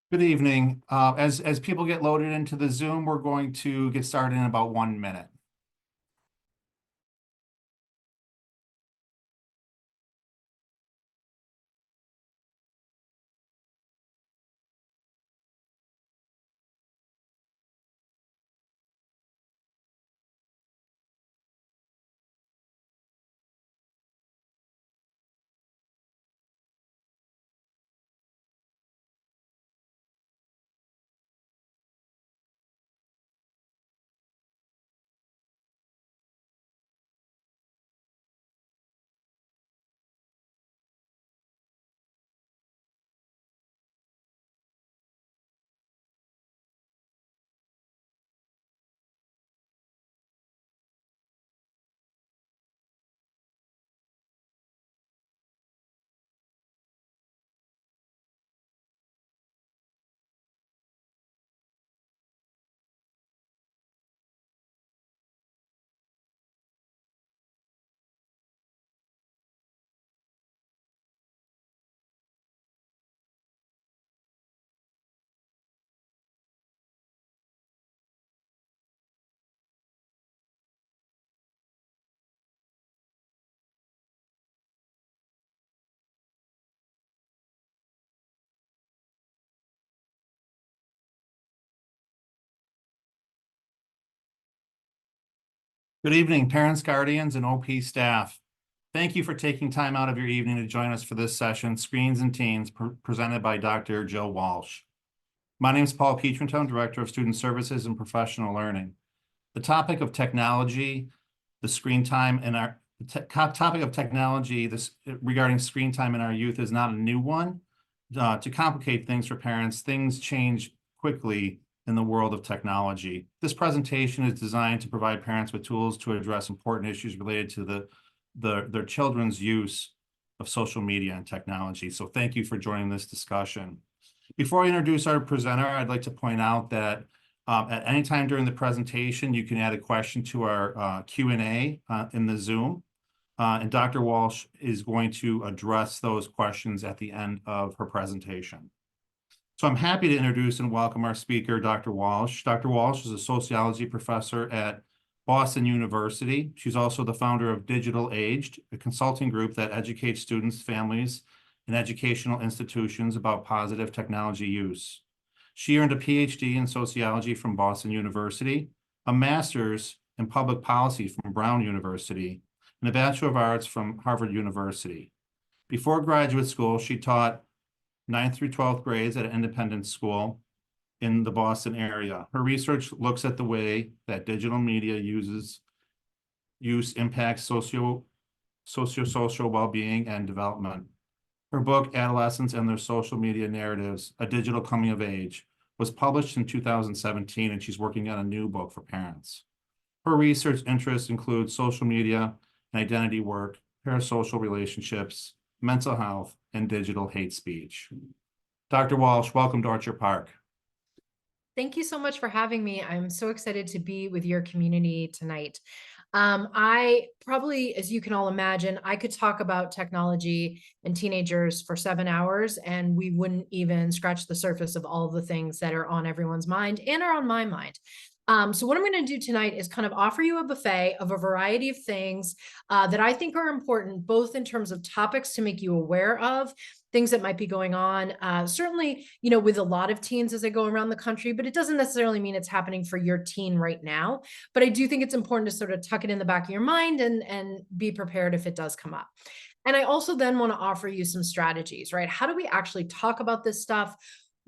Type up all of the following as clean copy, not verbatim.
Good evening. As people get loaded into the Zoom, we're going to get started in about 1 minute. Good evening, parents, guardians, and OP staff. Thank you for taking time out of your evening to join us for this session, Screens and Teens, presented by Dr. Jill Walsh. My name is Paul Pietranton, Director of Student Services and Professional Learning. The topic of technology, the screen time in our topic of technology, regarding screen time in our youth is not a new one. To complicate things for parents, things change quickly in the world of technology. This presentation is designed to provide parents with tools to address important issues related to their children's use of social media and technology. So thank you for joining this discussion. Before I introduce our presenter, I'd like to point out that at any time during the presentation, you can add a question to our Q&A in the Zoom. And Dr. Walsh is going to address those questions at the end of her presentation. So I'm happy to introduce and welcome our speaker, Dr. Walsh. Dr. Walsh is a sociology professor at Boston University. She's also the founder of Digital Aged, a consulting group that educates students, families, and educational institutions about positive technology use. She earned a PhD in sociology from Boston University, a master's in public policy from Brown University, and a Bachelor of Arts from Harvard University. Before graduate school, she taught 9th through 12th grades at an independent school in the Boston area. Her research looks at the way that digital media impacts socio-social well-being and development. Her book, Adolescents and Their Social Media Narratives, A Digital Coming of Age, was published in 2017, and she's working on a new book for parents. Her research interests include social media and identity work, parasocial relationships, mental health, and digital hate speech. Dr. Walsh, welcome to Orchard Park. Thank you so much for having me. I'm so excited to be with your community tonight. I probably, as you can all imagine, I could talk about technology and teenagers for 7 hours, and we wouldn't even scratch the surface of all the things that are on everyone's mind and are on my mind. So what I'm going to do tonight is kind of offer you a buffet of a variety of things that I think are important, both in terms of topics to make you aware of, things that might be going on. Certainly, with a lot of teens as they go around the country, but it doesn't necessarily mean it's happening for your teen right now. But I do think it's important to sort of tuck it in the back of your mind and be prepared if it does come up. And I also then want to offer you some strategies, right? How do we actually talk about this stuff?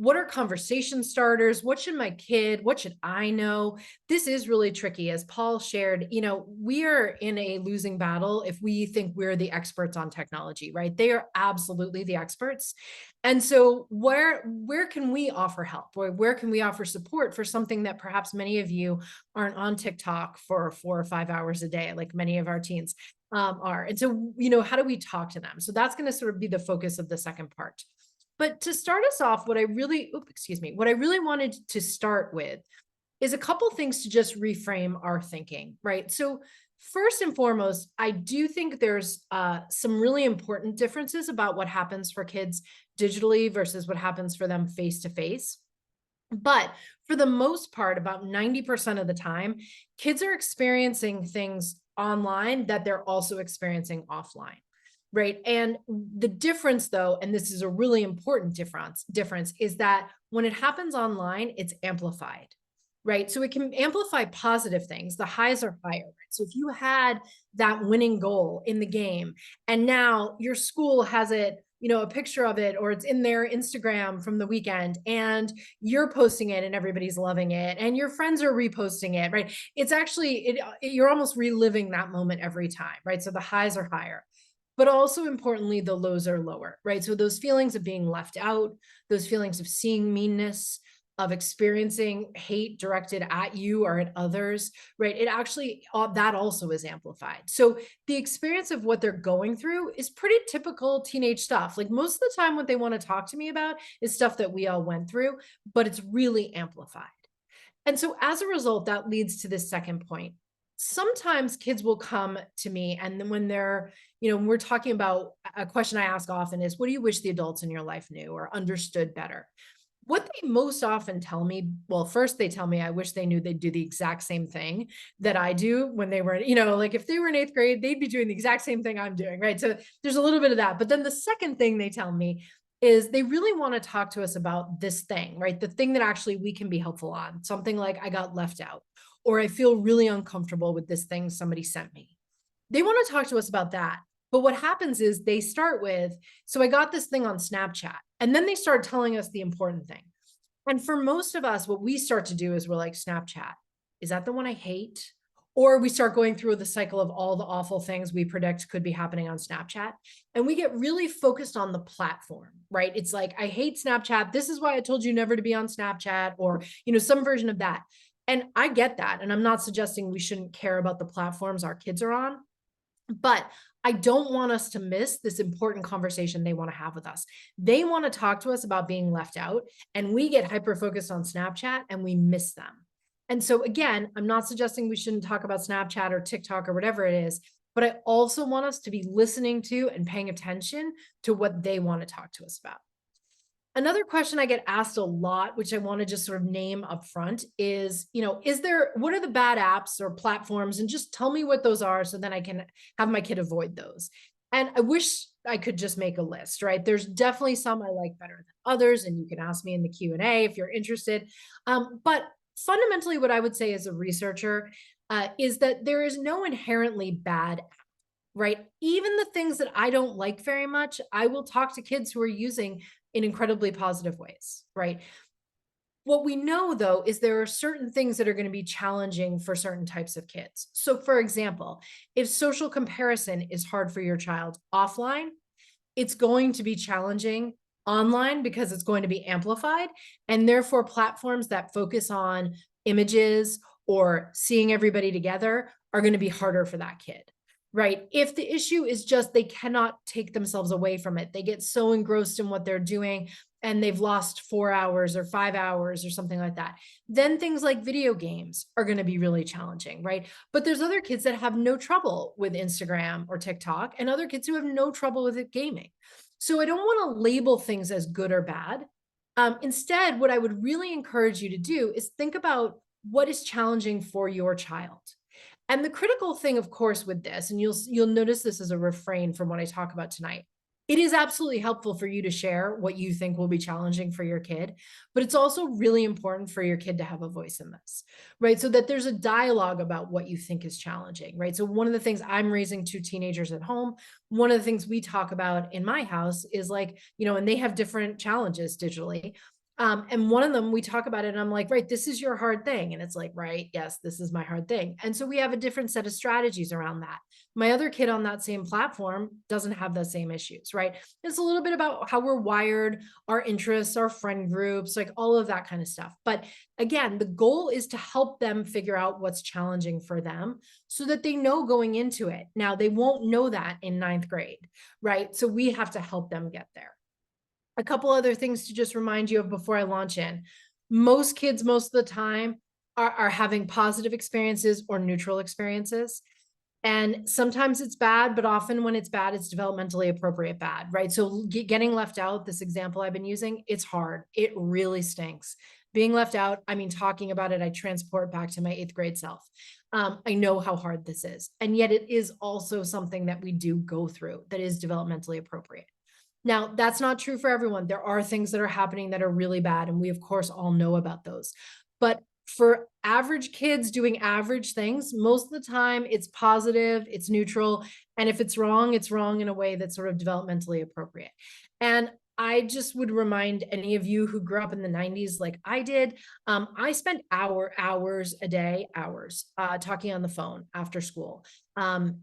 What are conversation starters? What should I know? This is really tricky. As Paul shared, we are in a losing battle if we think we're the experts on technology, right? They are absolutely the experts. And so where can we offer help? Or where can we offer support for something that perhaps many of you aren't on TikTok for 4 or 5 hours a day, like many of our teens are. And so, how do we talk to them? So that's going to sort of be the focus of the second part. But to start us off, what I really wanted to start with is a couple things to just reframe our thinking, right? So First and foremost, I do think there's some really important differences about what happens for kids digitally versus what happens for them face to face. But for the most part, about 90% of the time, kids are experiencing things online that they're also experiencing offline. Right. And the difference though, and this is a really important difference is that when it happens online, it's amplified. Right. So it can amplify positive things. The highs are higher. Right? So if you had that winning goal in the game and now your school has it, a picture of it, or it's in their Instagram from the weekend, and you're posting it and everybody's loving it, and your friends are reposting it, right? It's actually, you're almost reliving that moment every time, right? So the highs are higher. But also importantly, the lows are lower, right? So those feelings of being left out, those feelings of seeing meanness, of experiencing hate directed at you or at others, right? It actually, that also is amplified. So the experience of what they're going through is pretty typical teenage stuff. Like most of the time, what they want to talk to me about is stuff that we all went through, but it's really amplified. And so as a result, that leads to this second point. Sometimes kids will come to me, and then when they're, when we're talking about a question I ask often is, what do you wish the adults in your life knew or understood better? What they most often tell me, well, first they tell me, I wish they knew they'd do the exact same thing that I do when they were, like if they were in eighth grade, they'd be doing the exact same thing I'm doing, right? So there's a little bit of that. But then the second thing they tell me is they really want to talk to us about this thing, right? The thing that actually we can be helpful on, something like I got left out, or I feel really uncomfortable with this thing somebody sent me. They want to talk to us about that. But what happens is they start with, so I got this thing on Snapchat, and then they start telling us the important thing. And for most of us, what we start to do is we're like, Snapchat, is that the one I hate? Or we start going through the cycle of all the awful things we predict could be happening on Snapchat. And we get really focused on the platform, right? It's like, I hate Snapchat. This is why I told you never to be on Snapchat, or, some version of that. And I get that. And I'm not suggesting we shouldn't care about the platforms our kids are on. But I don't want us to miss this important conversation they want to have with us. They want to talk to us about being left out, and we get hyper focused on Snapchat and we miss them. And so, again, I'm not suggesting we shouldn't talk about Snapchat or TikTok or whatever it is, but I also want us to be listening to and paying attention to what they want to talk to us about. Another question I get asked a lot, which I want to just sort of name up front is, what are the bad apps or platforms? And just tell me what those are so then I can have my kid avoid those. And I wish I could just make a list, right? There's definitely some I like better than others, and you can ask me in the Q&A if you're interested. But fundamentally, what I would say as a researcher is that there is no inherently bad, right? Even the things that I don't like very much, I will talk to kids who are using in incredibly positive ways, right? What we know though is there are certain things that are going to be challenging for certain types of kids. So for example, if social comparison is hard for your child offline, it's going to be challenging online because it's going to be amplified. And therefore platforms that focus on images or seeing everybody together are going to be harder for that kid. Right. If the issue is just they cannot take themselves away from it, they get so engrossed in what they're doing and they've lost 4 hours or 5 hours or something like that, then things like video games are going to be really challenging. Right. But there's other kids that have no trouble with Instagram or TikTok, and other kids who have no trouble with it gaming. So I don't want to label things as good or bad. Instead, what I would really encourage you to do is think about what is challenging for your child. And the critical thing, of course, with this, and you'll notice this as a refrain from what I talk about tonight, it is absolutely helpful for you to share what you think will be challenging for your kid, but it's also really important for your kid to have a voice in this, right? So that there's a dialogue about what you think is challenging, right? So one of the things I'm raising two teenagers at home, one of the things we talk about in my house is like, and they have different challenges digitally. And one of them, we talk about it and I'm like, right, this is your hard thing. And it's like, right, yes, this is my hard thing. And so we have a different set of strategies around that. My other kid on that same platform doesn't have the same issues, right? It's a little bit about how we're wired, our interests, our friend groups, like all of that kind of stuff. But again, the goal is to help them figure out what's challenging for them so that they know going into it. Now, they won't know that in ninth grade, right? So we have to help them get there. A couple other things to just remind you of before I launch in. Most kids, most of the time, are having positive experiences or neutral experiences. And sometimes it's bad, but often when it's bad, it's developmentally appropriate bad, right? So getting left out, this example I've been using, it's hard. It really stinks. Being left out, I mean, talking about it, I transport back to my 8th grade self. I know how hard this is. And yet it is also something that we do go through that is developmentally appropriate. Now, that's not true for everyone. There are things that are happening that are really bad, and we, of course, all know about those. But for average kids doing average things, most of the time it's positive, it's neutral. And if it's wrong in a way that's sort of developmentally appropriate. And I just would remind any of you who grew up in the 90s like I did, I spent hours a day, talking on the phone after school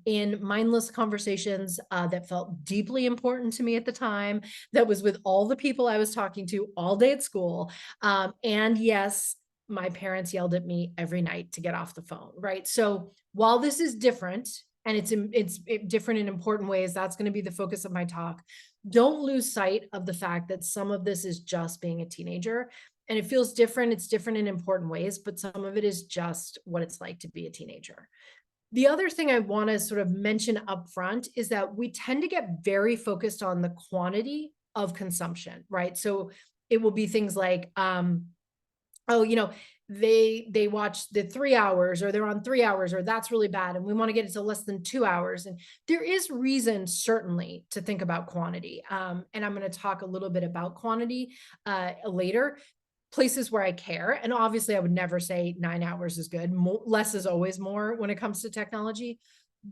in mindless conversations that felt deeply important to me at the time, that was with all the people I was talking to all day at school. And yes, my parents yelled at me every night to get off the phone, right? So while this is different and it's different in important ways, that's going to be the focus of my talk. Don't lose sight of the fact that some of this is just being a teenager, and it feels different. It's different in important ways, but some of it is just what it's like to be a teenager. The other thing I want to sort of mention up front is that we tend to get very focused on the quantity of consumption, right? So it will be things like, oh, they watch the 3 hours, or they're on 3 hours, or that's really bad, and we want to get it to less than 2 hours. And there is reason certainly to think about quantity. And I'm going to talk a little bit about quantity later, places where I care. And obviously I would never say 9 hours is good. Less is always more when it comes to technology.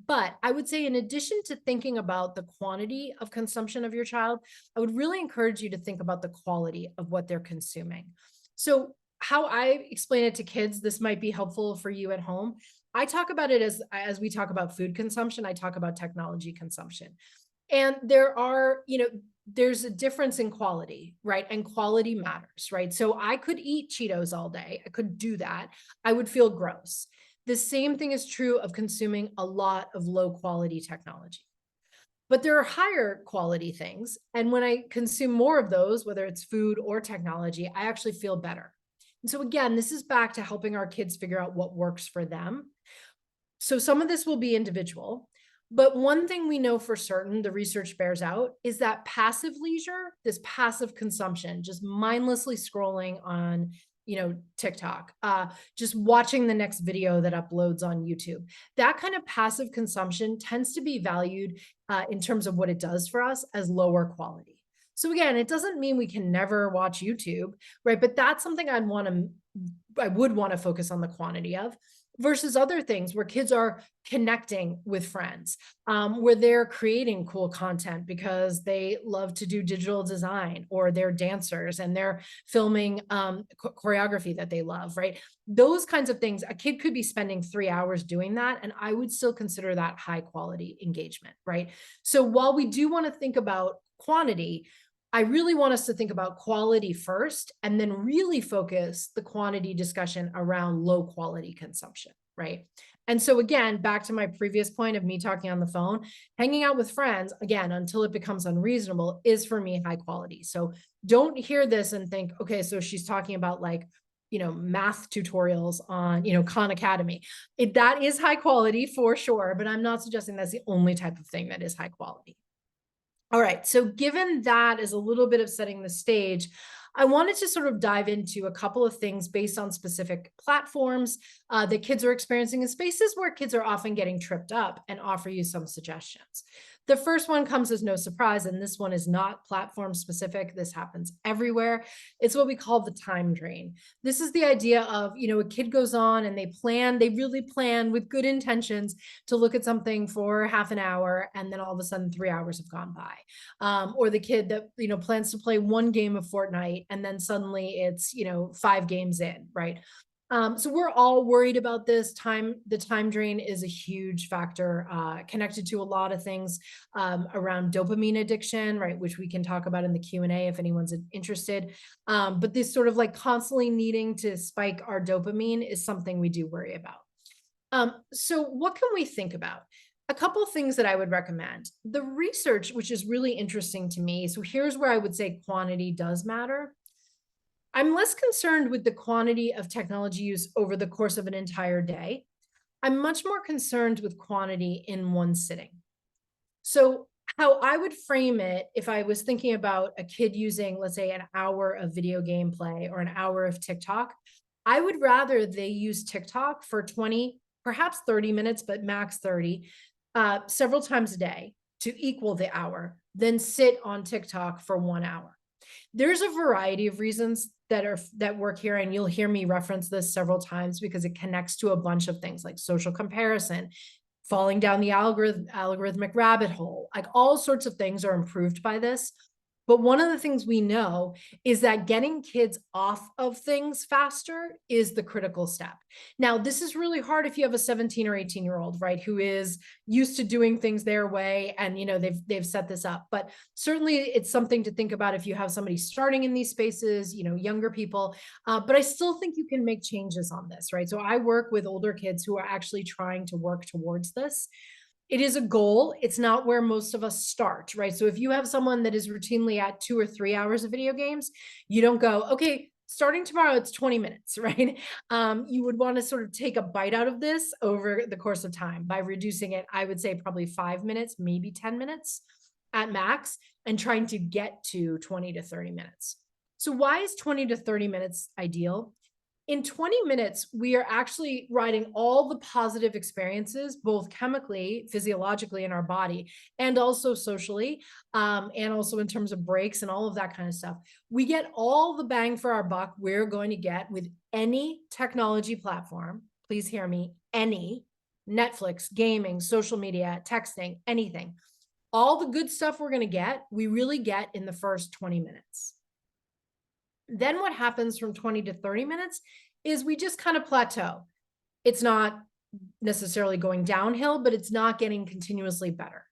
But I would say, in addition to thinking about the quantity of consumption of your child, I would really encourage you to think about the quality of what they're consuming. So how I explain it to kids, this might be helpful for you at home. I talk about it as we talk about food consumption, I talk about technology consumption. And there's a difference in quality, right? And quality matters, right? So I could eat Cheetos all day. I could do that. I would feel gross. The same thing is true of consuming a lot of low quality technology. But there are higher quality things. And when I consume more of those, whether it's food or technology, I actually feel better. And so again, this is back to helping our kids figure out what works for them. So some of this will be individual, but one thing we know for certain, the research bears out, is that passive leisure, this passive consumption, just mindlessly scrolling on, TikTok, just watching the next video that uploads on YouTube, that kind of passive consumption tends to be valued in terms of what it does for us as lower quality. So again, it doesn't mean we can never watch YouTube, right? But that's something I would want to focus on the quantity of, versus other things where kids are connecting with friends, where they're creating cool content because they love to do digital design, or they're dancers and they're filming choreography that they love, right? Those kinds of things. A kid could be spending 3 hours doing that, and I would still consider that high quality engagement, right? So while we do want to think about quantity, I really want us to think about quality first, and then really focus the quantity discussion around low quality consumption, right? And so again, back to my previous point of me talking on the phone, hanging out with friends, again, until it becomes unreasonable, is for me high quality. So don't hear this and think, okay, so she's talking about math tutorials on, Khan Academy. That is high quality for sure, but I'm not suggesting that's the only type of thing that is high quality. All right, so given that is a little bit of setting the stage, I wanted to sort of dive into a couple of things based on specific platforms that kids are experiencing in spaces where kids are often getting tripped up, and offer you some suggestions. The first one comes as no surprise, and this one is not platform specific. This happens everywhere. It's what we call the time drain. This is the idea of, a kid goes on and they really plan with good intentions to look at something for half an hour, and then all of a sudden 3 hours have gone by. Or the kid that, plans to play one game of Fortnite, and then suddenly it's, 5 games in, right? So we're all worried about this time. The time drain is a huge factor connected to a lot of things around dopamine addiction, right? Which we can talk about in the Q&A if anyone's interested. But this sort of constantly needing to spike our dopamine is something we do worry about. So what can we think about? A couple of things that I would recommend. The research, which is really interesting to me. So here's where I would say quantity does matter. I'm less concerned with the quantity of technology use over the course of an entire day. I'm much more concerned with quantity in one sitting. So how I would frame it if I was thinking about a kid using, let's say, an hour of video game play or an hour of TikTok, I would rather they use TikTok for 20, perhaps 30 minutes, but max 30, several times a day to equal the hour, than sit on TikTok for 1 hour. There's a variety of reasons that work here, and you'll hear me reference this several times because it connects to a bunch of things like social comparison, falling down the algorithmic rabbit hole, like all sorts of things are improved by this. But one of the things we know is that getting kids off of things faster is the critical step. Now, this is really hard if you have a 17 or 18-year-old, right, who is used to doing things their way, and they've set this up. But certainly it's something to think about if you have somebody starting in these spaces, younger people. But I still think you can make changes on this, right? So I work with older kids who are actually trying to work towards this. It is a goal. It's not where most of us start, right? So if you have someone that is routinely at 2 or 3 hours of video games, you don't go, okay, starting tomorrow, it's 20 minutes, right? You would want to sort of take a bite out of this over the course of time by reducing it, I would say probably 5 minutes, maybe 10 minutes at max, and trying to get to 20 to 30 minutes. So why is 20 to 30 minutes ideal? In 20 minutes, we are actually writing all the positive experiences, both chemically, physiologically in our body, and also socially, and also in terms of breaks and all of that kind of stuff. We get all the bang for our buck we're going to get with any technology platform. Please hear me, any Netflix, gaming, social media, texting, anything. All the good stuff we're going to get, we really get in the first 20 minutes. Then what happens from 20 to 30 minutes is we just kind of plateau. It's not necessarily going downhill, but it's not getting continuously better.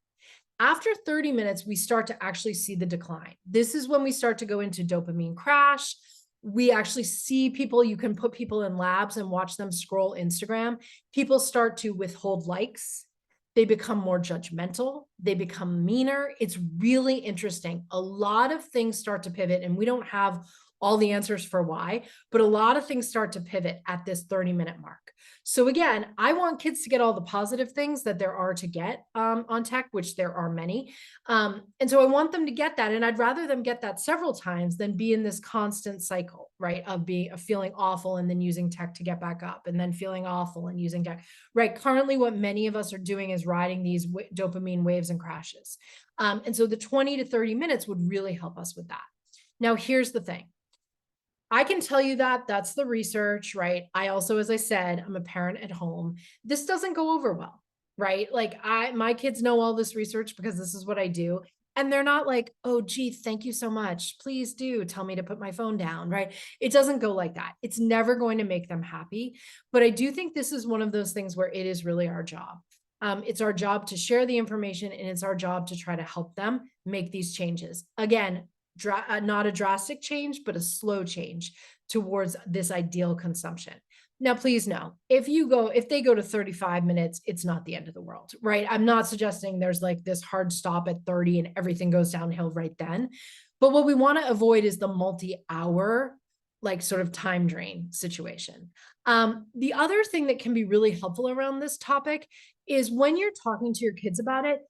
After 30 minutes, we start to actually see the decline. This is when we start to go into dopamine crash. We actually see people, you can put people in labs and watch them scroll Instagram. People start to withhold likes. They become more judgmental. They become meaner. It's really interesting. A lot of things start to pivot, and we don't have all the answers for why, but a lot of things start to pivot at this 30-minute mark. So again, I want kids to get all the positive things that there are to get on tech, which there are many. And so I want them to get that. And I'd rather them get that several times than be in this constant cycle, right? Of feeling awful and then using tech to get back up, and then feeling awful and using tech, right? Currently, what many of us are doing is riding these dopamine waves and crashes. And so the 20 to 30 minutes would really help us with that. Now, here's the thing. I can tell you that that's the research, right? I also, as I said, I'm a parent at home. This doesn't go over well, right? Like my kids know all this research because this is what I do. And they're not like, oh, gee, thank you so much. Please do tell me to put my phone down, right? It doesn't go like that. It's never going to make them happy. But I do think this is one of those things where it is really our job. It's our job to share the information, and it's our job to try to help them make these changes. Again, not a drastic change, but a slow change towards this ideal consumption. Now, please know, if they go to 35 minutes, it's not the end of the world, right? I'm not suggesting there's like this hard stop at 30 and everything goes downhill right then. But what we want to avoid is the multi-hour, like sort of time drain situation. The other thing that can be really helpful around this topic is when you're talking to your kids about it,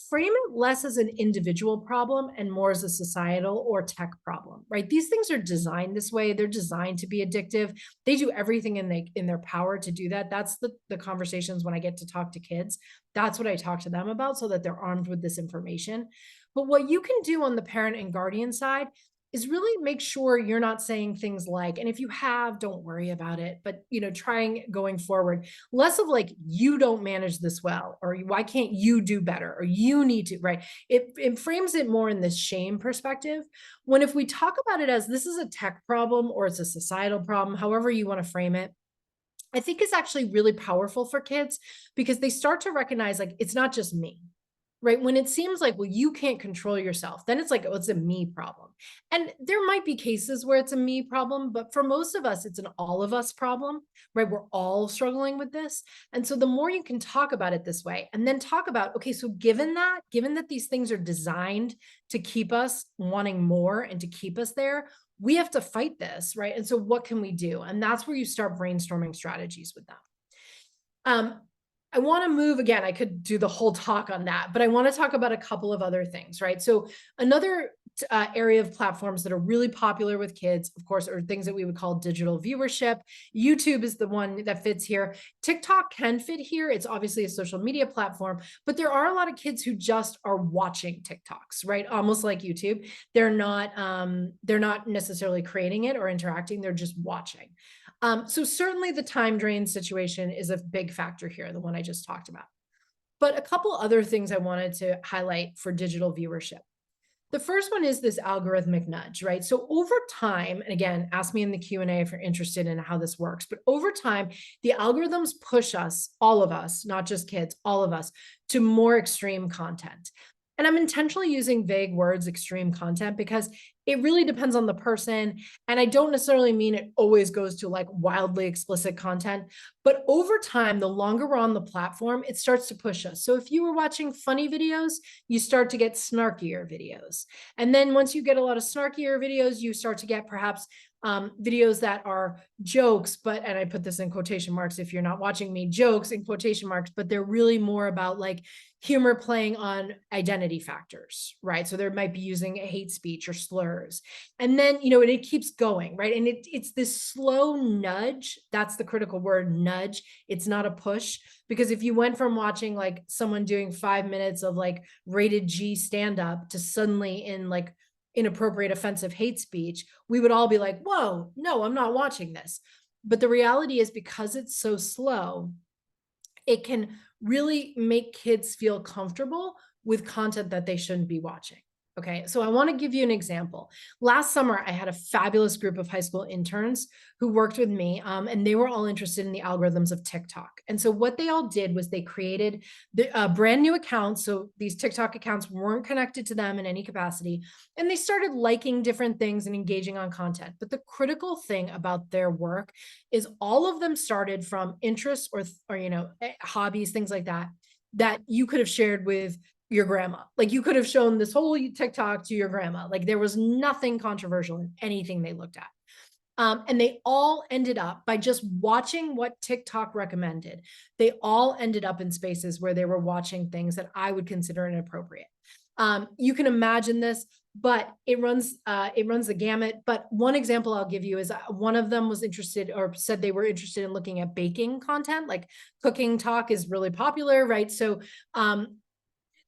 frame it less as an individual problem and more as a societal or tech problem, right? These things are designed this way. They're designed to be addictive. They do everything in their power to do that. That's the conversations when I get to talk to kids. That's what I talk to them about, so that they're armed with this information. But what you can do on the parent and guardian side is really make sure you're not saying things like, and if you have, don't worry about it, but trying going forward, less of like, you don't manage this well, or why can't you do better, or you need to, right? It frames it more in this shame perspective, when if we talk about it as this is a tech problem or it's a societal problem, however you want to frame it, I think it's actually really powerful for kids, because they start to recognize like, it's not just me. Right? When it seems like, well, you can't control yourself, then it's like, oh, it's a me problem. And there might be cases where it's a me problem, but for most of us, it's an all of us problem, right? We're all struggling with this. And so the more you can talk about it this way, and then talk about, okay, so given that these things are designed to keep us wanting more and to keep us there, we have to fight this, right? And so what can we do? And that's where you start brainstorming strategies with them. I want to move again. I could do the whole talk on that, but I want to talk about a couple of other things, right? So another area of platforms that are really popular with kids, of course, are things that we would call digital viewership. YouTube is the one that fits here. TikTok can fit here. It's obviously a social media platform, but there are a lot of kids who just are watching TikToks, right? Almost like YouTube. They're not necessarily creating it or interacting. They're just watching. So certainly the time drain situation is a big factor here, the one I just talked about. But a couple other things I wanted to highlight for digital viewership. The first one is this algorithmic nudge, right? So over time, and again, ask me in the Q&A if you're interested in how this works, but over time, the algorithms push us, all of us, not just kids, all of us, to more extreme content. And I'm intentionally using vague words, extreme content, because it really depends on the person. And I don't necessarily mean it always goes to like wildly explicit content, but over time, the longer we're on the platform, it starts to push us. So if you were watching funny videos, you start to get snarkier videos. And then once you get a lot of snarkier videos, you start to get perhaps videos that are jokes, and I put this in quotation marks if you're not watching me, jokes in quotation marks, but they're really more about like humor playing on identity factors, right? So there might be using hate speech or slurs. And then, and it keeps going, right? And it's this slow nudge. That's the critical word, nudge. It's not a push, because if you went from watching like someone doing 5 minutes of like rated G stand up to suddenly in like inappropriate, offensive hate speech, we would all be like, whoa, no, I'm not watching this. But the reality is, because it's so slow, it can really make kids feel comfortable with content that they shouldn't be watching. Okay, so I want to give you an example. Last summer, I had a fabulous group of high school interns who worked with me, and they were all interested in the algorithms of TikTok. And so what they all did was they created brand new accounts. So these TikTok accounts weren't connected to them in any capacity, and they started liking different things and engaging on content. But the critical thing about their work is all of them started from interests or hobbies, things like that, that you could have shared with your grandma. Like you could have shown this whole TikTok to your grandma. Like there was nothing controversial in anything they looked at. And they all ended up, by just watching what TikTok recommended, they all ended up in spaces where they were watching things that I would consider inappropriate. You can imagine this, but it runs the gamut. But one example I'll give you is one of them was interested, or said they were interested in looking at baking content. Like cooking talk is really popular, right? So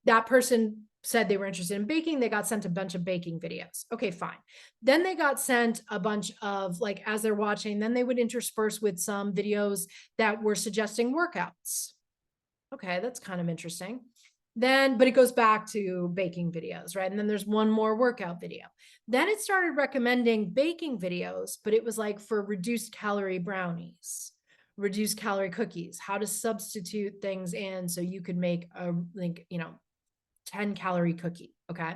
that person said they were interested in baking. They got sent a bunch of baking videos. Okay, fine. Then they got sent a bunch of, like, as they're watching, then they would intersperse with some videos that were suggesting workouts. Okay, that's kind of interesting. Then, but it goes back to baking videos, right? And then there's one more workout video. Then it started recommending baking videos, but it was like for reduced calorie brownies, reduced calorie cookies, how to substitute things in so you could make a, like, 10-calorie cookie. Okay.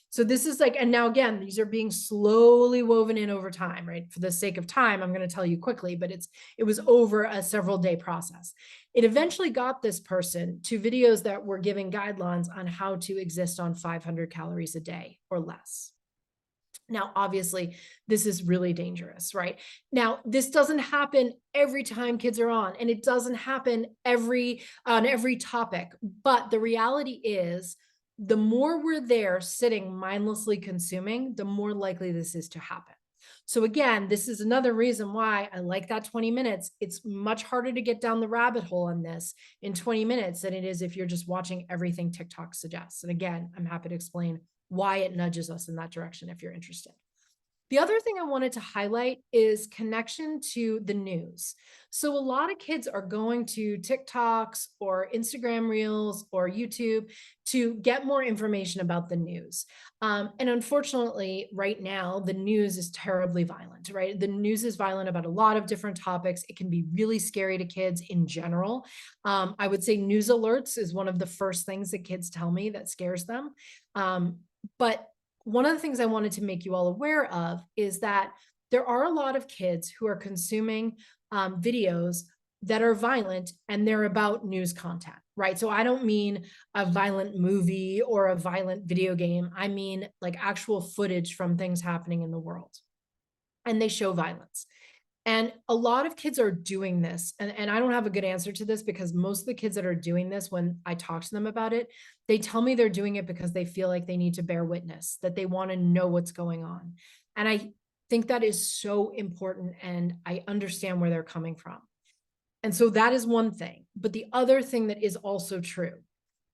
So this is like, and now again, these are being slowly woven in over time, right? For the sake of time, I'm going to tell you quickly, but it was over a several day process. It eventually got this person to videos that were giving guidelines on how to exist on 500 calories a day or less. Now, obviously, this is really dangerous, right? Now, this doesn't happen every time kids are on, and it doesn't happen on every topic. But the reality is, the more we're there sitting mindlessly consuming, the more likely this is to happen. So again, this is another reason why I like that 20 minutes. It's much harder to get down the rabbit hole on this in 20 minutes than it is if you're just watching everything TikTok suggests. And again, I'm happy to explain why it nudges us in that direction if you're interested. The other thing I wanted to highlight is connection to the news. So a lot of kids are going to TikToks or Instagram Reels or YouTube to get more information about the news. And unfortunately, right now, the news is terribly violent, right? The news is violent about a lot of different topics. It can be really scary to kids in general. I would say news alerts is one of the first things that kids tell me that scares them. But one of the things I wanted to make you all aware of is that there are a lot of kids who are consuming videos that are violent, and they're about news content, right? So I don't mean a violent movie or a violent video game. I mean like actual footage from things happening in the world, and they show violence. And a lot of kids are doing this. And I don't have a good answer to this because most of the kids that are doing this, when I talk to them about it, they tell me they're doing it because they feel like they need to bear witness, that they want to know what's going on. And I think that is so important. And I understand where they're coming from. And so that is one thing. But the other thing that is also true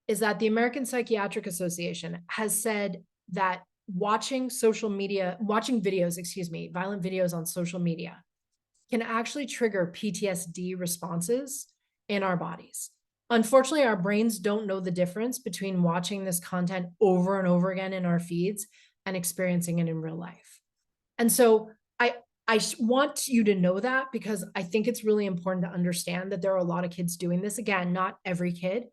is that the American Psychiatric Association has said that watching social media, watching videos, excuse me, violent videos on social media can actually trigger PTSD responses in our bodies. Unfortunately, our brains don't know the difference between watching this content over and over again in our feeds and experiencing it in real life. And so I want you to know that because I think it's really important to understand that there are a lot of kids doing this. Again, not every kid,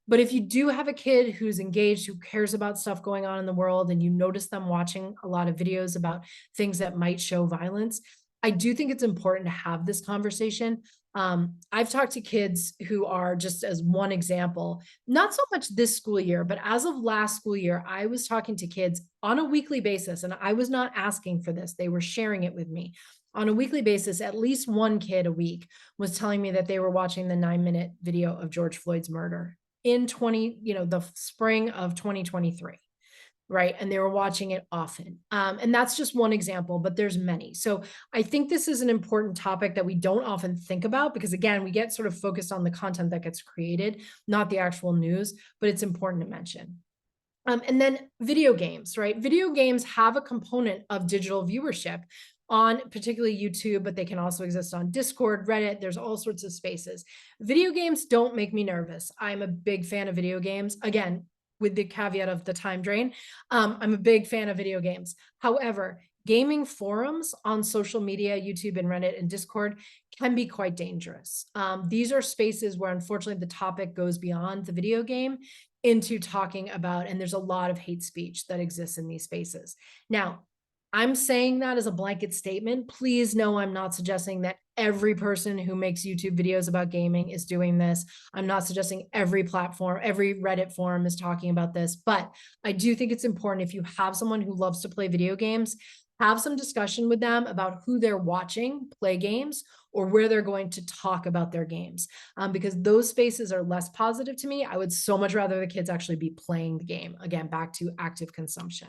but if you do have a kid who's engaged, who cares about stuff going on in the world, and you notice them watching a lot of videos about things that might show violence, I do think it's important to have this conversation. I've talked to kids who are, just as one example, not so much this school year, but as of last school year, I was talking to kids on a weekly basis, and I was not asking for this. They were sharing it with me on a weekly basis. At least one kid a week was telling me that they were watching the 9-minute video of George Floyd's murder in the spring of 2023. Right. And they were watching it often. And that's just one example, but there's many. So I think this is an important topic that we don't often think about because, again, we get sort of focused on the content that gets created, not the actual news, but it's important to mention. And then video games, right? Video games have a component of digital viewership on particularly YouTube, but they can also exist on Discord, Reddit. There's all sorts of spaces. Video games don't make me nervous. I'm a big fan of video games. Again, with the caveat of the time drain. I'm a big fan of video games. However, gaming forums on social media, YouTube and Reddit and Discord can be quite dangerous. These are spaces where unfortunately the topic goes beyond the video game into talking about, and there's a lot of hate speech that exists in these spaces. Now, I'm saying that as a blanket statement. Please know I'm not suggesting that every person who makes YouTube videos about gaming is doing this. I'm not suggesting every platform, every Reddit forum is talking about this, but I do think it's important if you have someone who loves to play video games, have some discussion with them about who they're watching play games or where they're going to talk about their games, because those spaces are less positive to me. I would so much rather the kids actually be playing the game. Again, back to active consumption.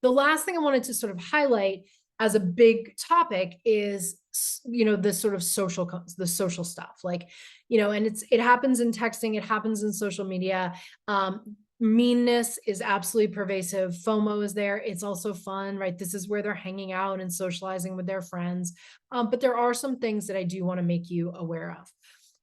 The last thing I wanted to sort of highlight as a big topic is, the sort of the social stuff, like, and it happens in texting, it happens in social media. Meanness is absolutely pervasive. FOMO is there. It's also fun, right? This is where they're hanging out and socializing with their friends. But there are some things that I do want to make you aware of.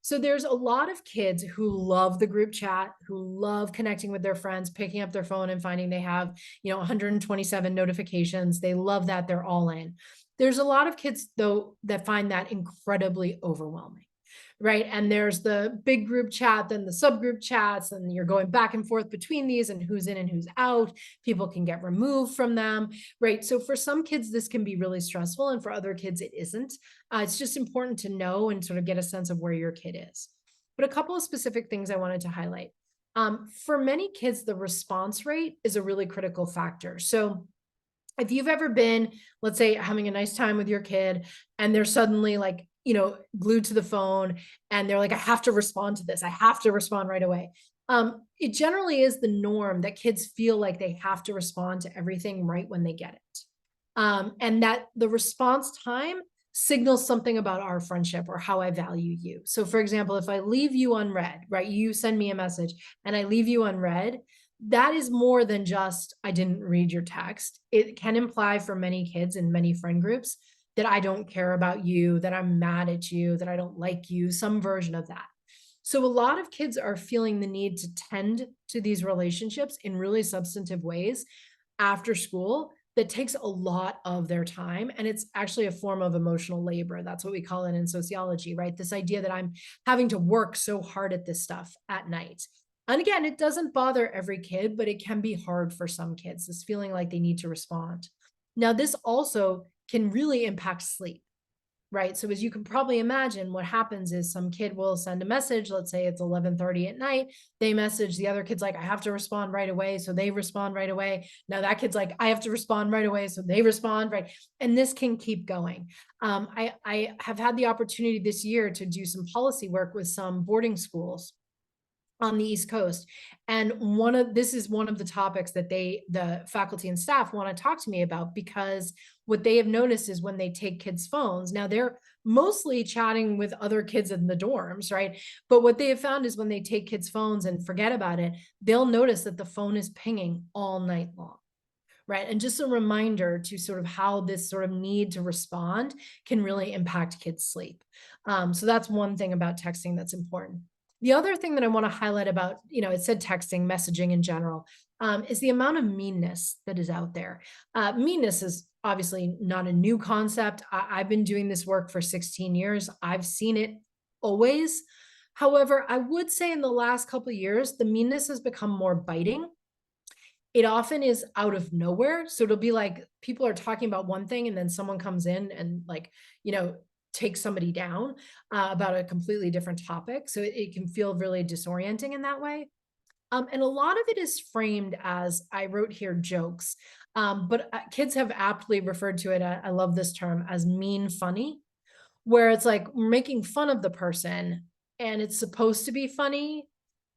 So there's a lot of kids who love the group chat, who love connecting with their friends, picking up their phone and finding they have, 127 notifications. They love that. They're all in. There's a lot of kids, though, that find that incredibly overwhelming. Right. And there's the big group chat, then the subgroup chats, and you're going back and forth between these and who's in and who's out. People can get removed from them. Right. So for some kids, this can be really stressful. And for other kids, it isn't. It's just important to know and sort of get a sense of where your kid is. But a couple of specific things I wanted to highlight. For many kids, the response rate is a really critical factor. So if you've ever been, let's say, having a nice time with your kid and they're suddenly like, glued to the phone and they're like, I have to respond to this. I have to respond right away. It generally is the norm that kids feel like they have to respond to everything right when they get it. And that the response time signals something about our friendship or how I value you. So for example, if I leave you unread, right, you send me a message and I leave you unread, that is more than just, I didn't read your text. It can imply for many kids in many friend groups that I don't care about you, that I'm mad at you, that I don't like you, some version of that. So a lot of kids are feeling the need to tend to these relationships in really substantive ways after school that takes a lot of their time. And it's actually a form of emotional labor. That's what we call it in sociology, right? This idea that I'm having to work so hard at this stuff at night. And again, it doesn't bother every kid, but it can be hard for some kids, this feeling like they need to respond. Now, this also can really impact sleep. right? So as you can probably imagine, what happens is some kid will send a message, let's say it's 11:30 at night, they message, the other kid's like, I have to respond right away. So they respond right away. Now that kid's like, I have to respond right away. So they respond right. And this can keep going. I have had the opportunity this year to do some policy work with some boarding schools on the East Coast. And this is one of the topics that the faculty and staff want to talk to me about, because what they have noticed is when they take kids' phones, now they're mostly chatting with other kids in the dorms, right? But what they have found is when they take kids' phones and forget about it, they'll notice that the phone is pinging all night long. Right. And just a reminder to sort of how this sort of need to respond can really impact kids' sleep. So that's one thing about texting that's important. The other thing that I want to highlight about, it said texting, messaging in general, is the amount of meanness that is out there. Meanness is obviously not a new concept. I've been doing this work for 16 years. I've seen it always. However, I would say in the last couple of years, the meanness has become more biting. It often is out of nowhere. So it'll be like people are talking about one thing and then someone comes in and takes somebody down about a completely different topic. So it can feel really disorienting in that way. And a lot of it is framed as, I wrote here, jokes. But kids have aptly referred to it, I love this term, as mean funny, where it's like we're making fun of the person and it's supposed to be funny,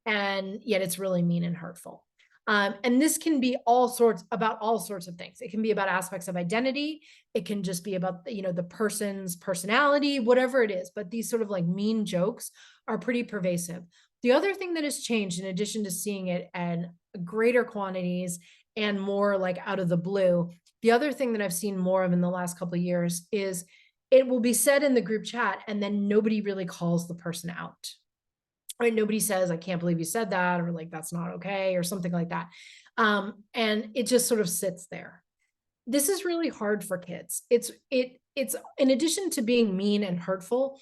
and yet it's really mean and hurtful. And this can be all sorts of things. It can be about aspects of identity. It can just be about, the person's personality, whatever it is. But these sort of like mean jokes are pretty pervasive. The other thing that has changed, in addition to seeing it in greater quantities and more like out of the blue, the other thing that I've seen more of in the last couple of years is it will be said in the group chat and then nobody really calls the person out. Right? Nobody says, I can't believe you said that, or like, that's not okay, or something like that. And it just sort of sits there. This is really hard for kids. It's in addition to being mean and hurtful,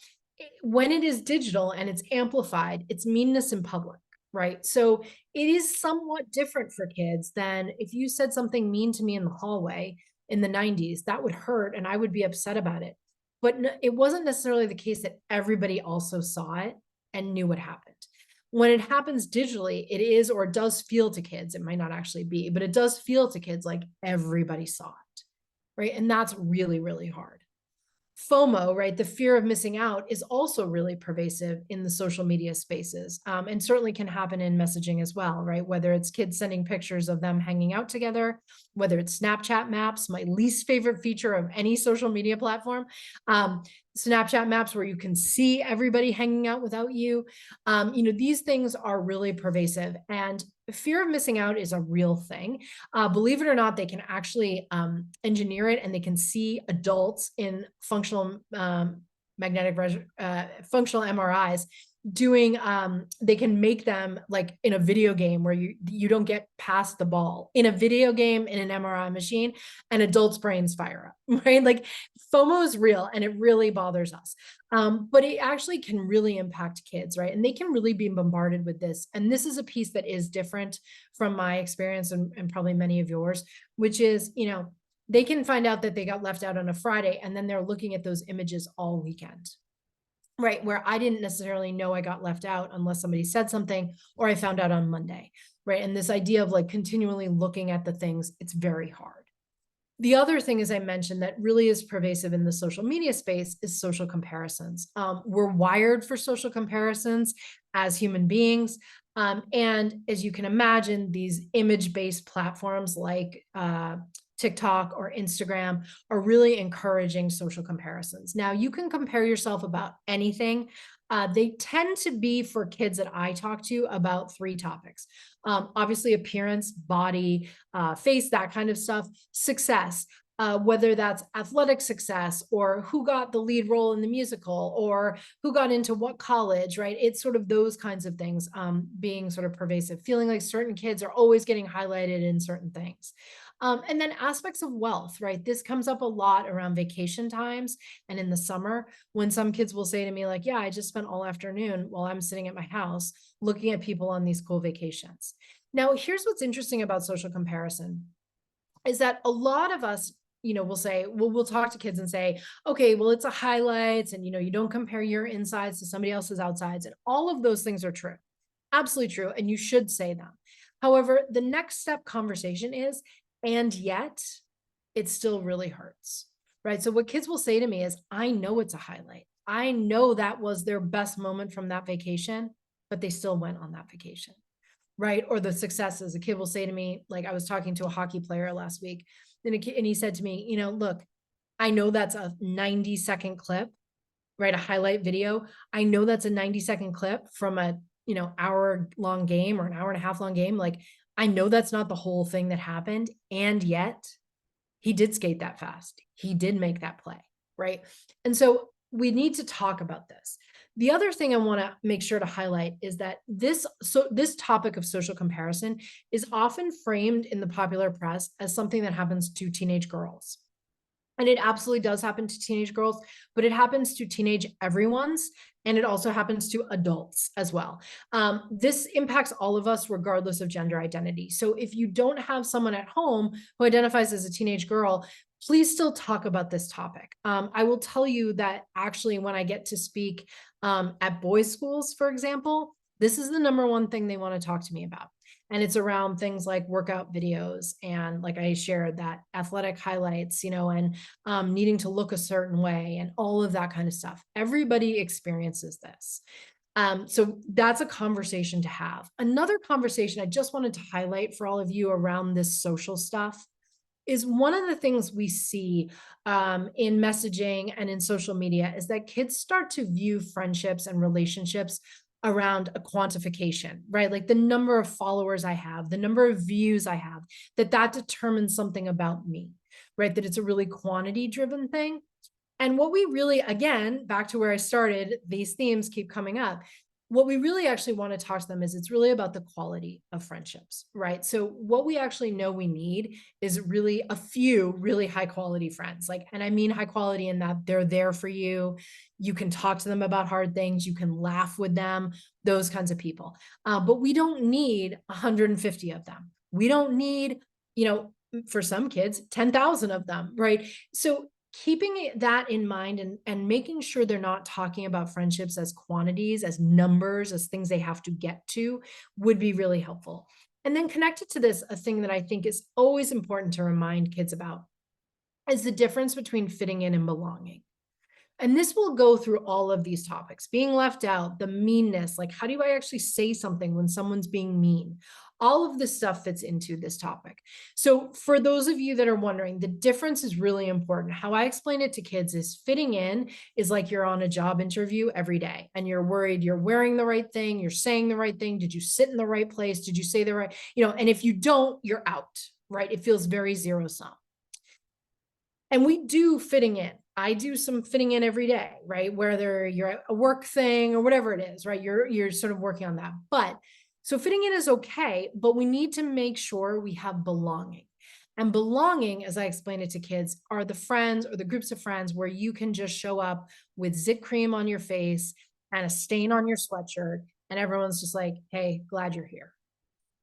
when it is digital and it's amplified, it's meanness in public, right? So it is somewhat different for kids than if you said something mean to me in the hallway in the 90s, that would hurt and I would be upset about it. But it wasn't necessarily the case that everybody also saw it and knew what happened. When it happens digitally, it is, or it does feel to kids, it might not actually be, but it does feel to kids like everybody saw it, right? And that's really, really hard. FOMO, right? The fear of missing out is also really pervasive in the social media spaces, and certainly can happen in messaging as well, right? Whether it's kids sending pictures of them hanging out together, whether it's Snapchat maps, my least favorite feature of any social media platform, Snapchat maps where you can see everybody hanging out without you. These things are really pervasive, and fear of missing out is a real thing. Believe it or not, they can actually engineer it, and they can see adults in functional functional MRIs doing they can make them like in a video game where you don't get past the ball in a video game in an MRI machine, and adults' brains fire up, right? Like FOMO is real and it really bothers us. But it actually can really impact kids, right? And they can really be bombarded with this. And this is a piece that is different from my experience and probably many of yours, which is, they can find out that they got left out on a Friday and then they're looking at those images all weekend. Right, where I didn't necessarily know I got left out unless somebody said something or I found out on Monday, right? And this idea of like continually looking at the things, it's very hard. The other thing, as I mentioned, that really is pervasive in the social media space is social comparisons. We're wired for social comparisons as human beings. And as you can imagine, these image-based platforms like TikTok or Instagram are really encouraging social comparisons. Now, you can compare yourself about anything. They tend to be, for kids that I talk to, about 3 topics. Obviously, appearance, body, face, that kind of stuff, success, whether that's athletic success or who got the lead role in the musical or who got into what college, right? It's sort of those kinds of things being sort of pervasive, feeling like certain kids are always getting highlighted in certain things. And then aspects of wealth, right? This comes up a lot around vacation times and in the summer when some kids will say to me like, yeah, I just spent all afternoon while I'm sitting at my house looking at people on these cool vacations. Now, here's what's interesting about social comparison is that a lot of us we'll say, we'll talk to kids and say, okay, well, it's a highlights and, you don't compare your insides to somebody else's outsides. And all of those things are true. Absolutely true. And you should say them. However, the next step conversation is, and yet it still really hurts, right? So what kids will say to me is, I know it's a highlight. I know that was their best moment from that vacation, but they still went on that vacation, right? Or the successes. A kid will say to me, like I was talking to a hockey player last week, and he said to me, look, I know that's a 90-second clip, right? A highlight video. I know that's a 90-second clip from a, hour long game or an hour and a half long game. Like, I know that's not the whole thing that happened. And yet he did skate that fast. He did make that play, right? And so we need to talk about this. The other thing I want to make sure to highlight is that this topic of social comparison is often framed in the popular press as something that happens to teenage girls. And it absolutely does happen to teenage girls, but it happens to teenage everyone's, and it also happens to adults as well. This impacts all of us regardless of gender identity. So if you don't have someone at home who identifies as a teenage girl, please still talk about this topic. I will tell you that actually when I get to speak at boys' schools, for example, this is the number one thing they want to talk to me about. And it's around things like workout videos and, like I shared, that athletic highlights, and needing to look a certain way and all of that kind of stuff. Everybody experiences this. So that's a conversation to have. Another conversation I just wanted to highlight for all of you around this social stuff is one of the things we see in messaging and in social media is that kids start to view friendships and relationships around a quantification, right? Like the number of followers I have, the number of views I have, that determines something about me, right? That it's a really quantity driven thing. And what we really, again, back to where I started, these themes keep coming up. What we really actually want to talk to them is it's really about the quality of friendships, right? So what we actually know we need is really a few really high quality friends. Like, and I mean high quality in that they're there for you. You can talk to them about hard things. You can laugh with them, those kinds of people. But we don't need 150 of them. We don't need, for some kids, 10,000 of them, right? So keeping that in mind and making sure they're not talking about friendships as quantities, as numbers, as things they have to get to would be really helpful. And then connected to this, a thing that I think is always important to remind kids about is the difference between fitting in and belonging. And this will go through all of these topics, being left out, the meanness, like how do I actually say something when someone's being mean? All of this stuff fits into this topic. So for those of you that are wondering, the difference is really important. How I explain it to kids is fitting in is like you're on a job interview every day and you're worried you're wearing the right thing, you're saying the right thing. Did you sit in the right place? Did you say the right, and if you don't, you're out, right? It feels very zero sum. And we do fitting in. I do some fitting in every day, right? Whether you're at a work thing or whatever it is, right? You're sort of working on that. But so fitting in is okay, but we need to make sure we have belonging. And belonging, as I explain it to kids, are the friends or the groups of friends where you can just show up with zit cream on your face and a stain on your sweatshirt, and everyone's just like, hey, glad you're here.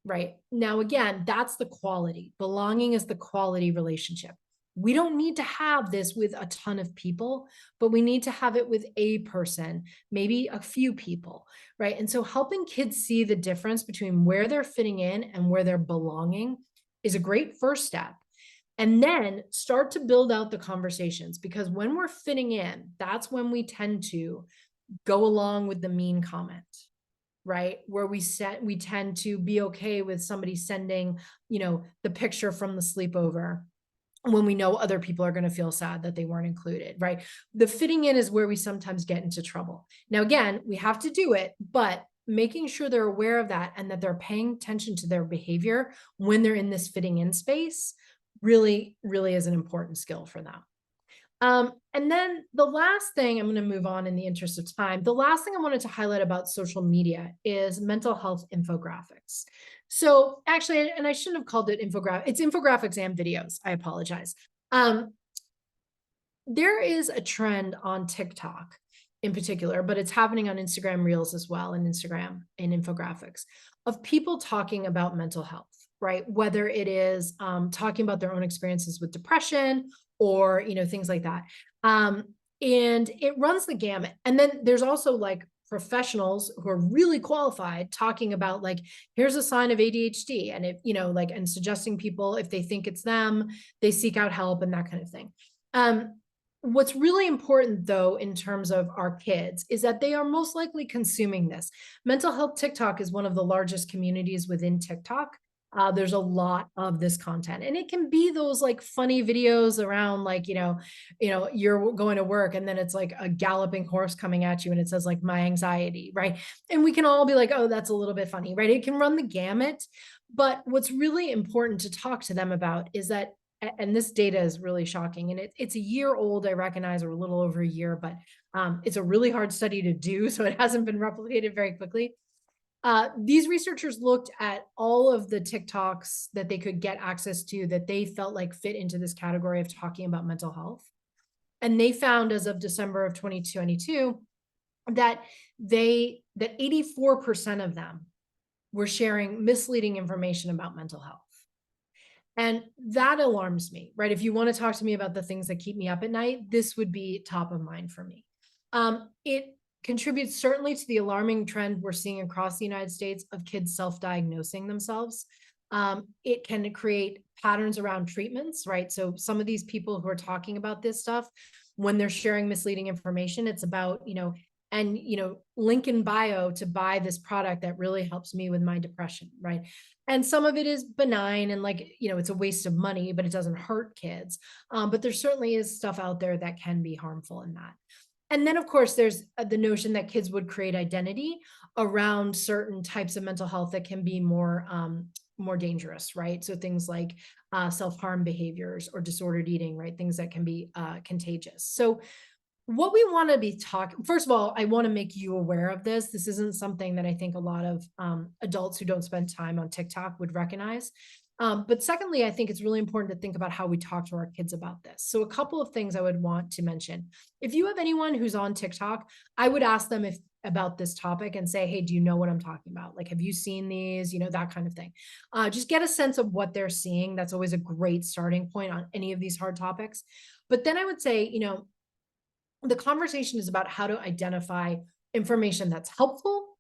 Right. Now, again, that's the quality. Belonging is the quality relationship. We don't need to have this with a ton of people, but we need to have it with a person, maybe a few people, right? And so helping kids see the difference between where they're fitting in and where they're belonging is a great first step. And then start to build out the conversations, because when we're fitting in, that's when we tend to go along with the mean comment, right? Where we tend to be okay with somebody sending, the picture from the sleepover when we know other people are going to feel sad that they weren't included, right? The fitting in is where we sometimes get into trouble. Now, again, we have to do it, but making sure they're aware of that and that they're paying attention to their behavior when they're in this fitting in space really, really is an important skill for them. And then the last thing, I'm going to move on in the interest of time. The last thing I wanted to highlight about social media is mental health infographics. So actually, and I shouldn't have called it infographic. It's infographics and videos. I apologize. There is a trend on TikTok in particular, but it's happening on Instagram Reels as well, and Instagram and infographics of people talking about mental health, right? Whether it is talking about their own experiences with depression or, things like that. And it runs the gamut. And then there's also like professionals who are really qualified talking about like, here's a sign of ADHD. And if, like, and suggesting people, if they think it's them, they seek out help and that kind of thing. What's really important though, in terms of our kids, is that they are most likely consuming this. Mental health TikTok is one of the largest communities within TikTok. There's a lot of this content, and it can be those like funny videos around like, you're going to work and then it's like a galloping horse coming at you and it says like my anxiety, right? And we can all be like, oh, that's a little bit funny, right? It can run the gamut. But what's really important to talk to them about is that, and this data is really shocking, and it's a year old, I recognize, or a little over a year, but it's a really hard study to do, so it hasn't been replicated very quickly. These researchers looked at all of the TikToks that they could get access to that they felt like fit into this category of talking about mental health. And they found, as of December of 2022, that 84% of them were sharing misleading information about mental health. And that alarms me, right? If you want to talk to me about the things that keep me up at night, this would be top of mind for me. It contributes certainly to the alarming trend we're seeing across the United States of kids self-diagnosing themselves. It can create patterns around treatments, right? So some of these people who are talking about this stuff, when they're sharing misleading information, it's about, link in bio to buy this product that really helps me with my depression, right? And some of it is benign and like, it's a waste of money, but it doesn't hurt kids. But there certainly is stuff out there that can be harmful in that. And then, of course, there's the notion that kids would create identity around certain types of mental health that can be more dangerous, right? So things like self-harm behaviors or disordered eating, right? Things that can be contagious. So what we want to be talking, first of all, I want to make you aware of this. This isn't something that I think a lot of adults who don't spend time on TikTok would recognize. But secondly, I think it's really important to think about how we talk to our kids about this. So a couple of things I would want to mention. If you have anyone who's on TikTok, I would ask them about this topic and say, hey, do you know what I'm talking about? Like, have you seen these? That kind of thing. Just get a sense of what they're seeing. That's always a great starting point on any of these hard topics. But then I would say, the conversation is about how to identify information that's helpful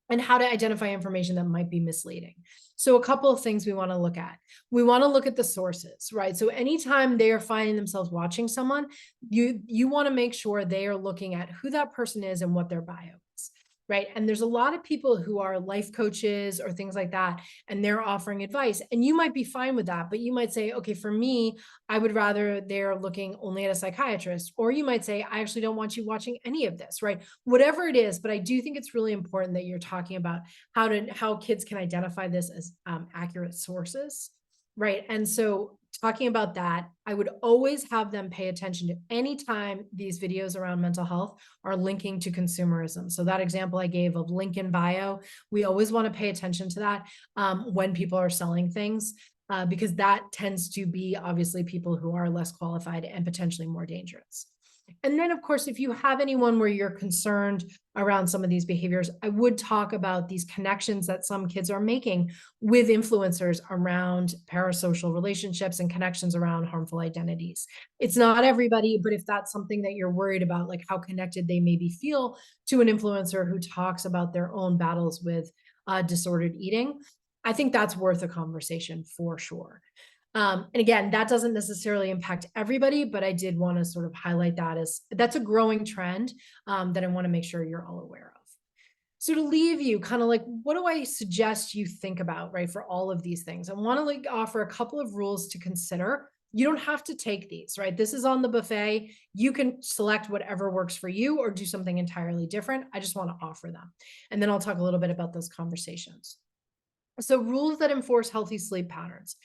and how to identify information that might be misleading. So a couple of things we want to look at. We want to look at the sources, right? So anytime they are finding themselves watching someone, you want to make sure they are looking at who that person is and what their bio is, right? And there's a lot of people who are life coaches or things like that, and they're offering advice. And you might be fine with that, but you might say, okay, for me, I would rather they're looking only at a psychiatrist. Or you might say, I actually don't want you watching any of this, right? Whatever it is, but I do think it's really important that you're talking about how kids can identify this as accurate sources, right? And so talking about that, I would always have them pay attention to any time these videos around mental health are linking to consumerism. So that example I gave of link in bio, we always want to pay attention to that when people are selling things, because that tends to be obviously people who are less qualified and potentially more dangerous. And then, of course, if you have anyone where you're concerned around some of these behaviors, I would talk about these connections that some kids are making with influencers around parasocial relationships and connections around harmful identities. It's not everybody, but if that's something that you're worried about, like how connected they maybe feel to an influencer who talks about their own battles with disordered eating, I think that's worth a conversation for sure. And again, that doesn't necessarily impact everybody, but I did want to sort of highlight that as that's a growing trend that I want to make sure you're all aware of. So to leave you kind of like, what do I suggest you think about, right, for all of these things? I want to like offer a couple of rules to consider. You don't have to take these, right? This is on the buffet. You can select whatever works for you or do something entirely different. I just want to offer them. And then I'll talk a little bit about those conversations. So rules that enforce healthy sleep patterns.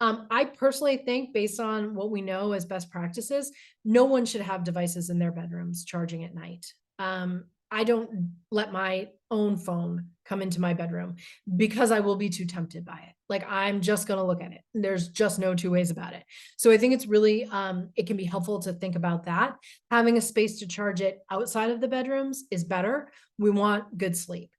I personally think, based on what we know as best practices, no one should have devices in their bedrooms charging at night. I don't let my own phone come into my bedroom because I will be too tempted by it. Like I'm just going to look at it. There's just no two ways about it. So I think it's really, it can be helpful to think about that. Having a space to charge it outside of the bedrooms is better. We want good sleep.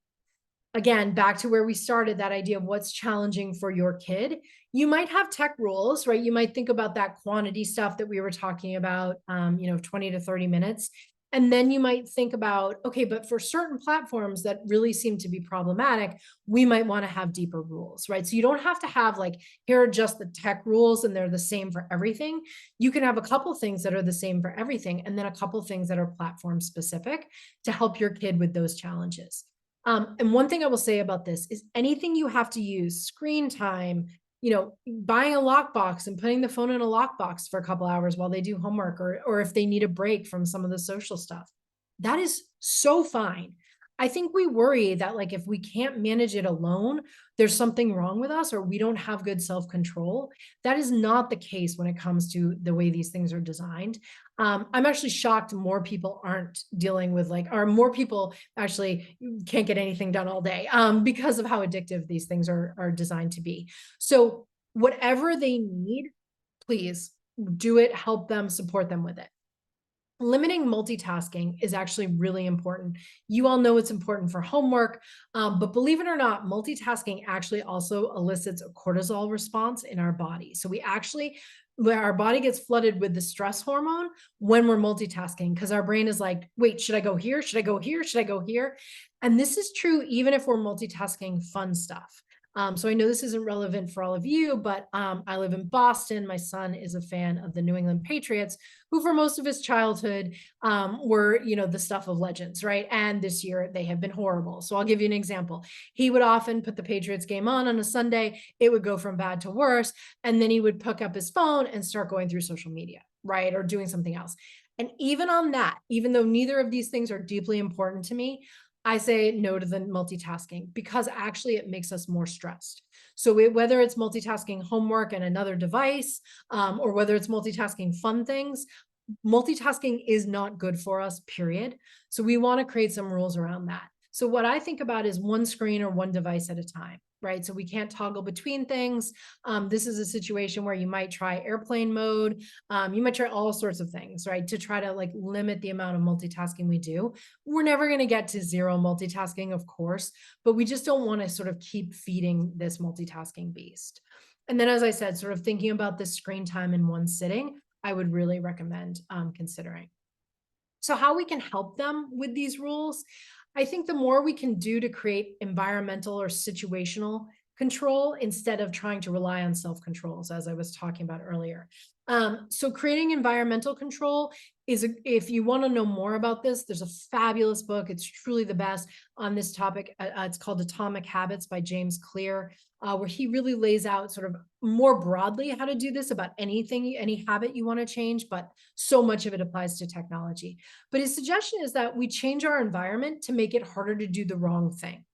Again, back to where we started, that idea of what's challenging for your kid. You might have tech rules, right? You might think about that quantity stuff that we were talking about, 20 to 30 minutes. And then you might think about, okay, but for certain platforms that really seem to be problematic, we might want to have deeper rules, right? So you don't have to have like, here are just the tech rules and they're the same for everything. You can have a couple things that are the same for everything, and then a couple things that are platform specific to help your kid with those challenges. And one thing I will say about this is anything you have to use, screen time, buying a lockbox and putting the phone in a lockbox for a couple hours while they do homework, or if they need a break from some of the social stuff, that is so fine. I think we worry that like if we can't manage it alone, there's something wrong with us or we don't have good self-control. That is not the case when it comes to the way these things are designed. I'm actually shocked more people aren't dealing with or more people actually can't get anything done all day because of how addictive these things are designed to be. So whatever they need, please do it, help them, support them with it. Limiting multitasking is actually really important. You all know it's important for homework, but believe it or not, multitasking actually also elicits a cortisol response in our body. So where our body gets flooded with the stress hormone when we're multitasking, because our brain is like, wait, should I go here? Should I go here? Should I go here? And this is true even if we're multitasking fun stuff. So I know this isn't relevant for all of you, but I live in Boston. My son is a fan of the New England Patriots, who for most of his childhood were, the stuff of legends, right? And this year they have been horrible. So I'll give you an example. He would often put the Patriots game on a Sunday. It would go from bad to worse. And then he would pick up his phone and start going through social media, right? Or doing something else. And even on that, even though neither of these things are deeply important to me, I say no to the multitasking because actually it makes us more stressed. So whether it's multitasking homework and another device, or whether it's multitasking fun things, multitasking is not good for us, period. So we want to create some rules around that. So what I think about is one screen or one device at a time, right? So we can't toggle between things. This is a situation where you might try airplane mode. You might try all sorts of things, right? To try to limit the amount of multitasking we do. We're never going to get to zero multitasking, of course, but we just don't want to sort of keep feeding this multitasking beast. And then, as I said, sort of thinking about the screen time in one sitting, I would really recommend considering. So how we can help them with these rules, I think the more we can do to create environmental or situational control instead of trying to rely on self-controls, as I was talking about earlier. So creating environmental control if you want to know more about this, there's a fabulous book. It's truly the best on this topic. It's called Atomic Habits by James Clear, where he really lays out sort of more broadly how to do this about anything, any habit you want to change, but so much of it applies to technology. But his suggestion is that we change our environment to make it harder to do the wrong thing.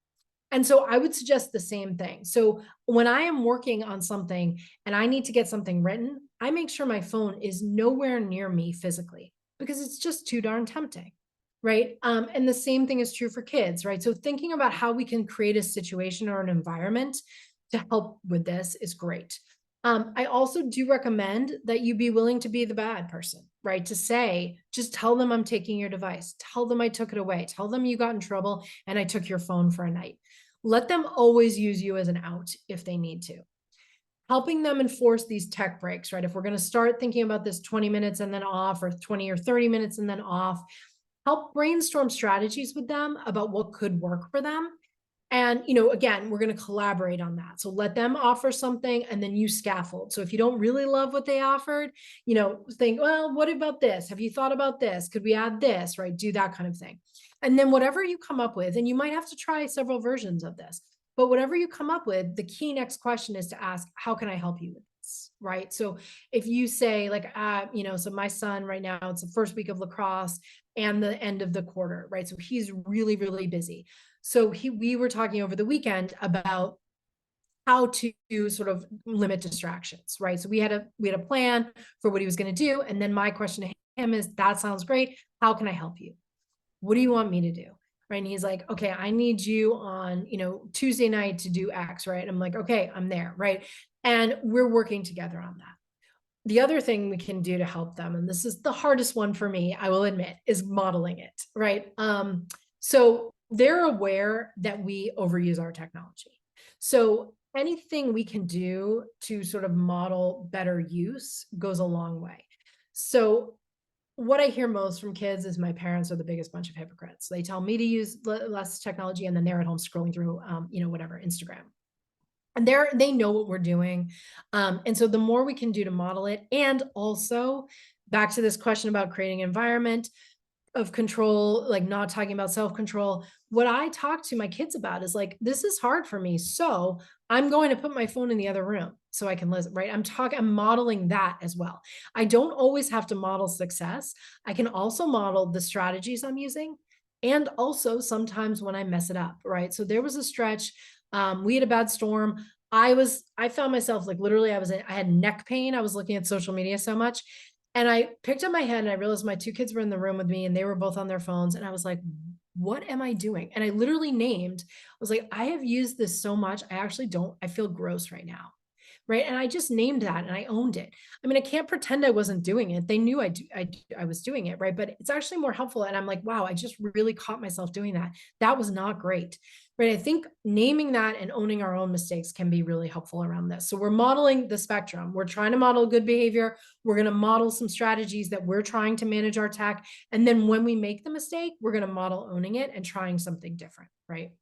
And so I would suggest the same thing. So when I am working on something and I need to get something written, I make sure my phone is nowhere near me physically because it's just too darn tempting, right? And the same thing is true for kids, right? So thinking about how we can create a situation or an environment to help with this is great. I also do recommend that you be willing to be the bad person, right? To say, just tell them I'm taking your device. Tell them I took it away. Tell them you got in trouble and I took your phone for a night. Let them always use you as an out if they need to. Helping them enforce these tech breaks, right? If we're going to start thinking about this 20 minutes and then off, or 20 or 30 minutes and then off, help brainstorm strategies with them about what could work for them. And, again, we're going to collaborate on that. So let them offer something and then you scaffold. So if you don't really love what they offered, think, well, what about this? Have you thought about this? Could we add this, right? Do that kind of thing. And then whatever you come up with, and you might have to try several versions of this, but whatever you come up with, the key next question is to ask, how can I help you with this, right? So if you say so my son right now, it's the first week of lacrosse and the end of the quarter, right? So he's really, really busy. So we were talking over the weekend about how to sort of limit distractions, right? So we had a plan for what he was going to do. And then my question to him is, that sounds great. How can I help you? What do you want me to do? right? And he's like, okay, I need you on, Tuesday night to do X, right? I'm like, okay, I'm there, right? And we're working together on that. The other thing we can do to help them, and this is the hardest one for me, I will admit, is modeling it, right? So they're aware that we overuse our technology. So anything we can do to sort of model better use goes a long way. So what I hear most from kids is my parents are the biggest bunch of hypocrites. They tell me to use less technology, and then they're at home scrolling through, whatever, Instagram. And they know what we're doing. And so the more we can do to model it, and also back to this question about creating an environment of control, like not talking about self-control. What I talk to my kids about is like, this is hard for me. So I'm going to put my phone in the other room so I can listen, right? I'm modeling that as well. I don't always have to model success. I can also model the strategies I'm using, and also sometimes when I mess it up, right? So there was a stretch, we had a bad storm. I found myself like literally I had neck pain. I was looking at social media so much. And I picked up my head and I realized my two kids were in the room with me and they were both on their phones. And I was like, what am I doing? And I literally I was like, I have used this so much. I feel gross right now. Right. And I just named that and I owned it. I mean, I can't pretend I wasn't doing it. They knew I was doing it. Right. But it's actually more helpful. And I'm like, wow, I just really caught myself doing that. That was not great. Right. I think naming that and owning our own mistakes can be really helpful around this. So we're modeling the spectrum. We're trying to model good behavior. We're going to model some strategies that we're trying to manage our tech. And then when we make the mistake, we're going to model owning it and trying something different. Right.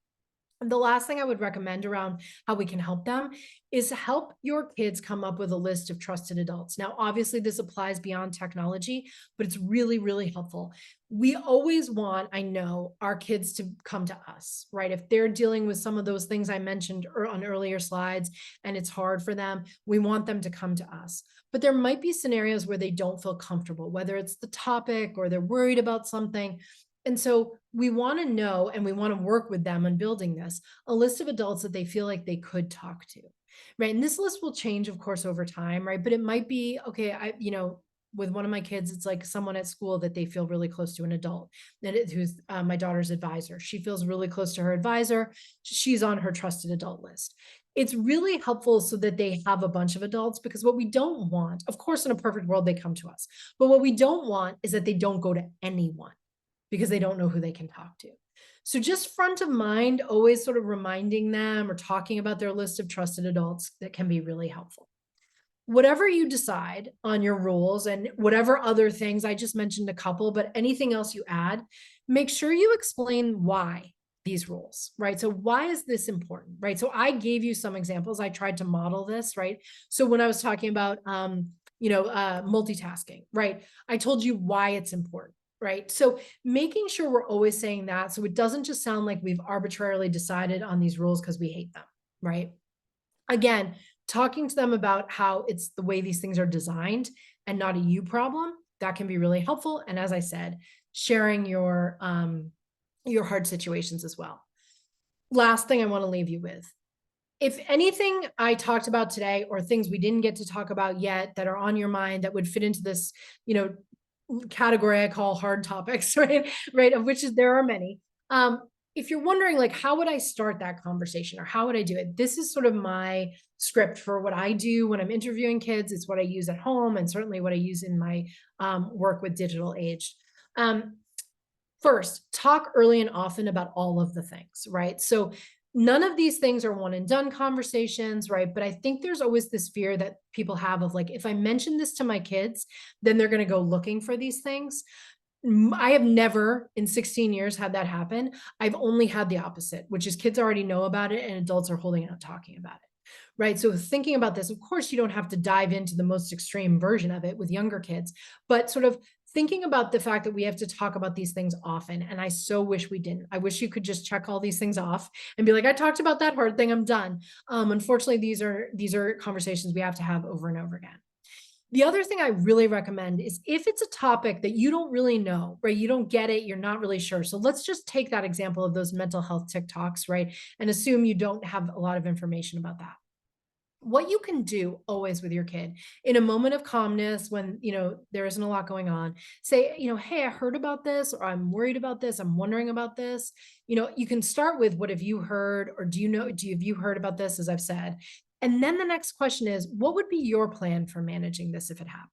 The last thing I would recommend around how we can help them is help your kids come up with a list of trusted adults. Now, obviously, this applies beyond technology, but it's really, really helpful. We always want, I know, our kids to come to us, right? If they're dealing with some of those things I mentioned on earlier slides and it's hard for them, we want them to come to us. But there might be scenarios where they don't feel comfortable, whether it's the topic or they're worried about something. And so we want to know and we want to work with them on building this, a list of adults that they feel like they could talk to. Right. And this list will change, of course, over time. Right. But it might be, okay, with one of my kids, it's like someone at school that they feel really close to, an adult who's my daughter's advisor. She feels really close to her advisor. She's on her trusted adult list. It's really helpful so that they have a bunch of adults, because what we don't want, of course, in a perfect world, they come to us. But what we don't want is that they don't go to anyone because they don't know who they can talk to. So just front of mind, always sort of reminding them or talking about their list of trusted adults, that can be really helpful. Whatever you decide on your rules and whatever other things, I just mentioned a couple, but anything else you add, make sure you explain why these rules, right? So why is this important, right? So I gave you some examples. I tried to model this, right? So when I was talking about, multitasking, right? I told you why it's important. Right. So making sure we're always saying that, so it doesn't just sound like we've arbitrarily decided on these rules because we hate them. Right. Again, talking to them about how it's the way these things are designed and not a you problem, that can be really helpful. And as I said, sharing your hard situations as well. Last thing I want to leave you with. If anything I talked about today or things we didn't get to talk about yet that are on your mind that would fit into this, category I call hard topics, right? Right. Of which there are many. If you're wondering, like, how would I start that conversation or how would I do it? This is sort of my script for what I do when I'm interviewing kids. It's what I use at home and certainly what I use in my work with digital age. First, talk early and often about all of the things, right? So none of these things are one and done conversations, right? But I think there's always this fear that people have of like, if I mention this to my kids, then they're going to go looking for these things. I have never in 16 years had that happen. I've only had the opposite, which is kids already know about it and adults are holding out talking about it. Right. So thinking about this, of course, you don't have to dive into the most extreme version of it with younger kids, but sort of thinking about the fact that we have to talk about these things often. And I so wish we didn't. I wish you could just check all these things off and be like, I talked about that hard thing, I'm done. Unfortunately, these are conversations we have to have over and over again. The other thing I really recommend is if it's a topic that you don't really know, right? You don't get it, you're not really sure. So let's just take that example of those mental health TikToks, right? And assume you don't have a lot of information about that. what you can do always with your kid in a moment of calmness when, there isn't a lot going on, say, hey, I heard about this, or I'm worried about this, I'm wondering about this. You can start with, what have you heard? Or have you heard about this, as I've said? And then the next question is, what would be your plan for managing this if it happens?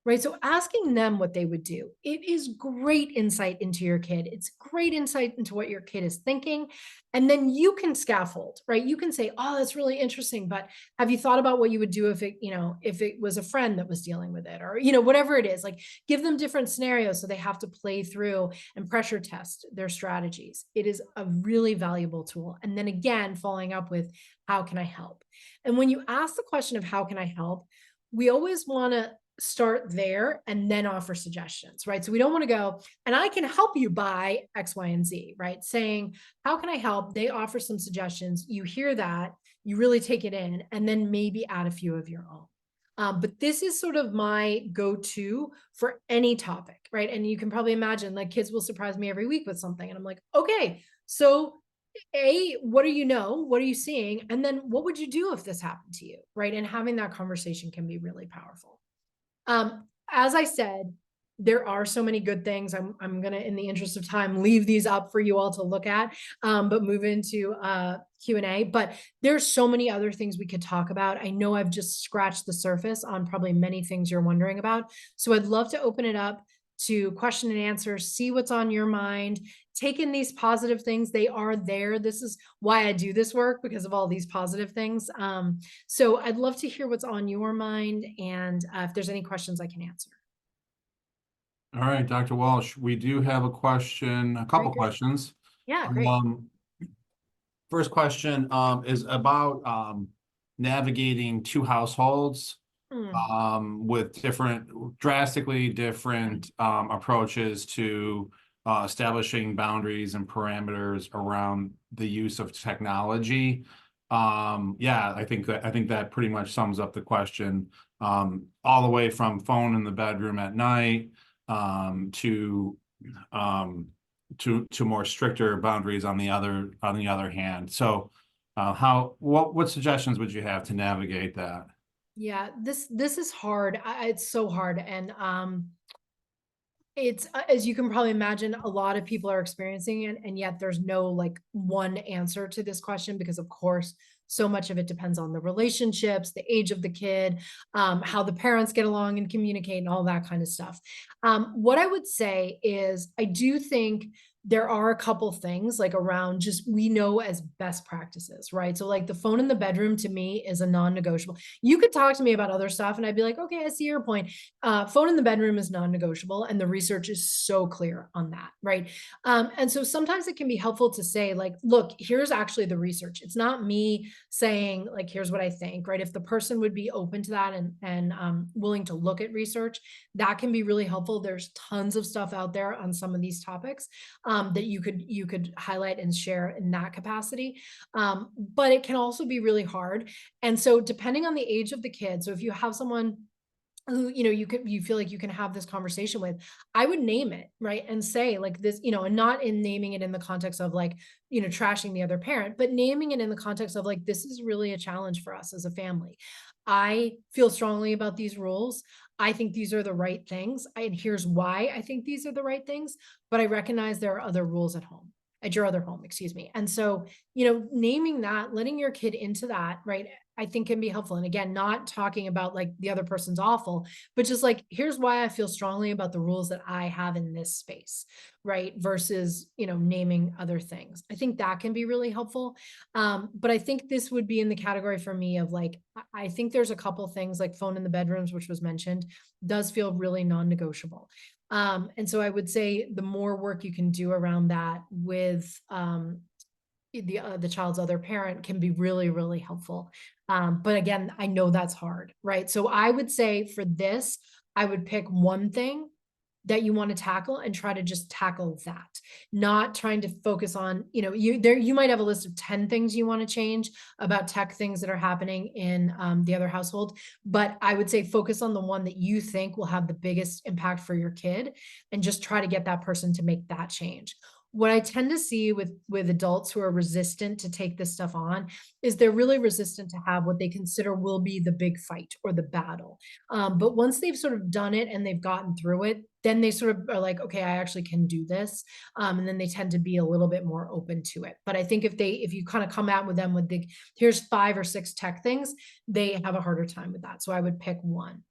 Right. So asking them what they would do, it is great insight into your kid. It's great insight into what your kid is thinking. And then you can scaffold, right? You can say, oh, that's really interesting. But have you thought about what you would do if it was a friend that was dealing with it, or, whatever it is? Like, give them different scenarios so they have to play through and pressure test their strategies. It is a really valuable tool. And then again, following up with, how can I help? And when you ask the question of how can I help, we always want to start there and then offer suggestions, right? So we don't want to go, and I can help you by X, Y, and Z, right? Saying, how can I help? They offer some suggestions. You hear that, you really take it in, and then maybe add a few of your own. But this is sort of my go-to for any topic, right? And you can probably imagine, like, kids will surprise me every week with something. And I'm like, okay, so what do you know? What are you seeing? And then what would you do if this happened to you, right? And having that conversation can be really powerful. As I said, there are so many good things. I'm gonna, in the interest of time, leave these up for you all to look at, but move into Q&A. But there's so many other things we could talk about. I know I've just scratched the surface on probably many things you're wondering about. So I'd love to open it up to question and answer, see what's on your mind, take in these positive things. They are there. This is why I do this work, because of all these positive things. So I'd love to hear what's on your mind, and if there's any questions I can answer. All right, Dr. Walsh, we do have a question, a couple Great, great. questions. Yeah, great. First question is about navigating two households Mm, with drastically different approaches to establishing boundaries and parameters around the use of technology. Yeah, I think that pretty much sums up the question. All the way from phone in the bedroom at night to more stricter boundaries on the other hand. So, what suggestions would you have to navigate that? yeah, this is hard. It's so hard, and it's as you can probably imagine, a lot of people are experiencing it, and yet there's no like one answer to this question, because of course so much of it depends on the relationships, the age of the kid, how the parents get along and communicate, and all that kind of stuff. What I would say is, I do think there are a couple things like around, just we know as best practices, right? So like the phone in the bedroom to me is a non-negotiable. You could talk to me about other stuff and I'd be like, okay, I see your point. Phone in the bedroom is non-negotiable, and the research is so clear on that, right? And so sometimes it can be helpful to say, like, look, here's actually the research. It's not me saying, like, here's what I think, right? If the person would be open to that and willing to look at research, that can be really helpful. There's tons of stuff out there on some of these topics that you could highlight and share in that capacity. But it can also be really hard. And so depending on the age of the kid, so if you have someone who you feel like you can have this conversation with, I would name it, right? And say like this, and not in naming it in the context of like, trashing the other parent, but naming it in the context of like, this is really a challenge for us as a family. I feel strongly about these rules. I think these are the right things, and here's why I think these are the right things. But I recognize there are other rules at your other home, excuse me. And so, naming that, letting your kid into that, right, I think can be helpful. And again, not talking about like the other person's awful, but just like, here's why I feel strongly about the rules that I have in this space, right? Versus, naming other things. I think that can be really helpful. But I think this would be in the category for me of like, I think there's a couple things like phone in the bedrooms, which was mentioned, does feel really non-negotiable. And so I would say the more work you can do around that with the child's other parent can be really, really helpful. But again, I know that's hard, right? So I would say for this, I would pick one thing that you want to tackle and try to just tackle that, not trying to focus on, you might have a list of 10 things you want to change about tech things that are happening in the other household. But I would say focus on the one that you think will have the biggest impact for your kid, and just try to get that person to make that change. what I tend to see with adults who are resistant to take this stuff on is they're really resistant to have what they consider will be the big fight or the battle. But once they've sort of done it and they've gotten through it, then they sort of are like, okay, I actually can do this. And then they tend to be a little bit more open to it. But I think if you kind of come out with them with the, here's 5 or 6 tech things, they have a harder time with that. So I would pick one.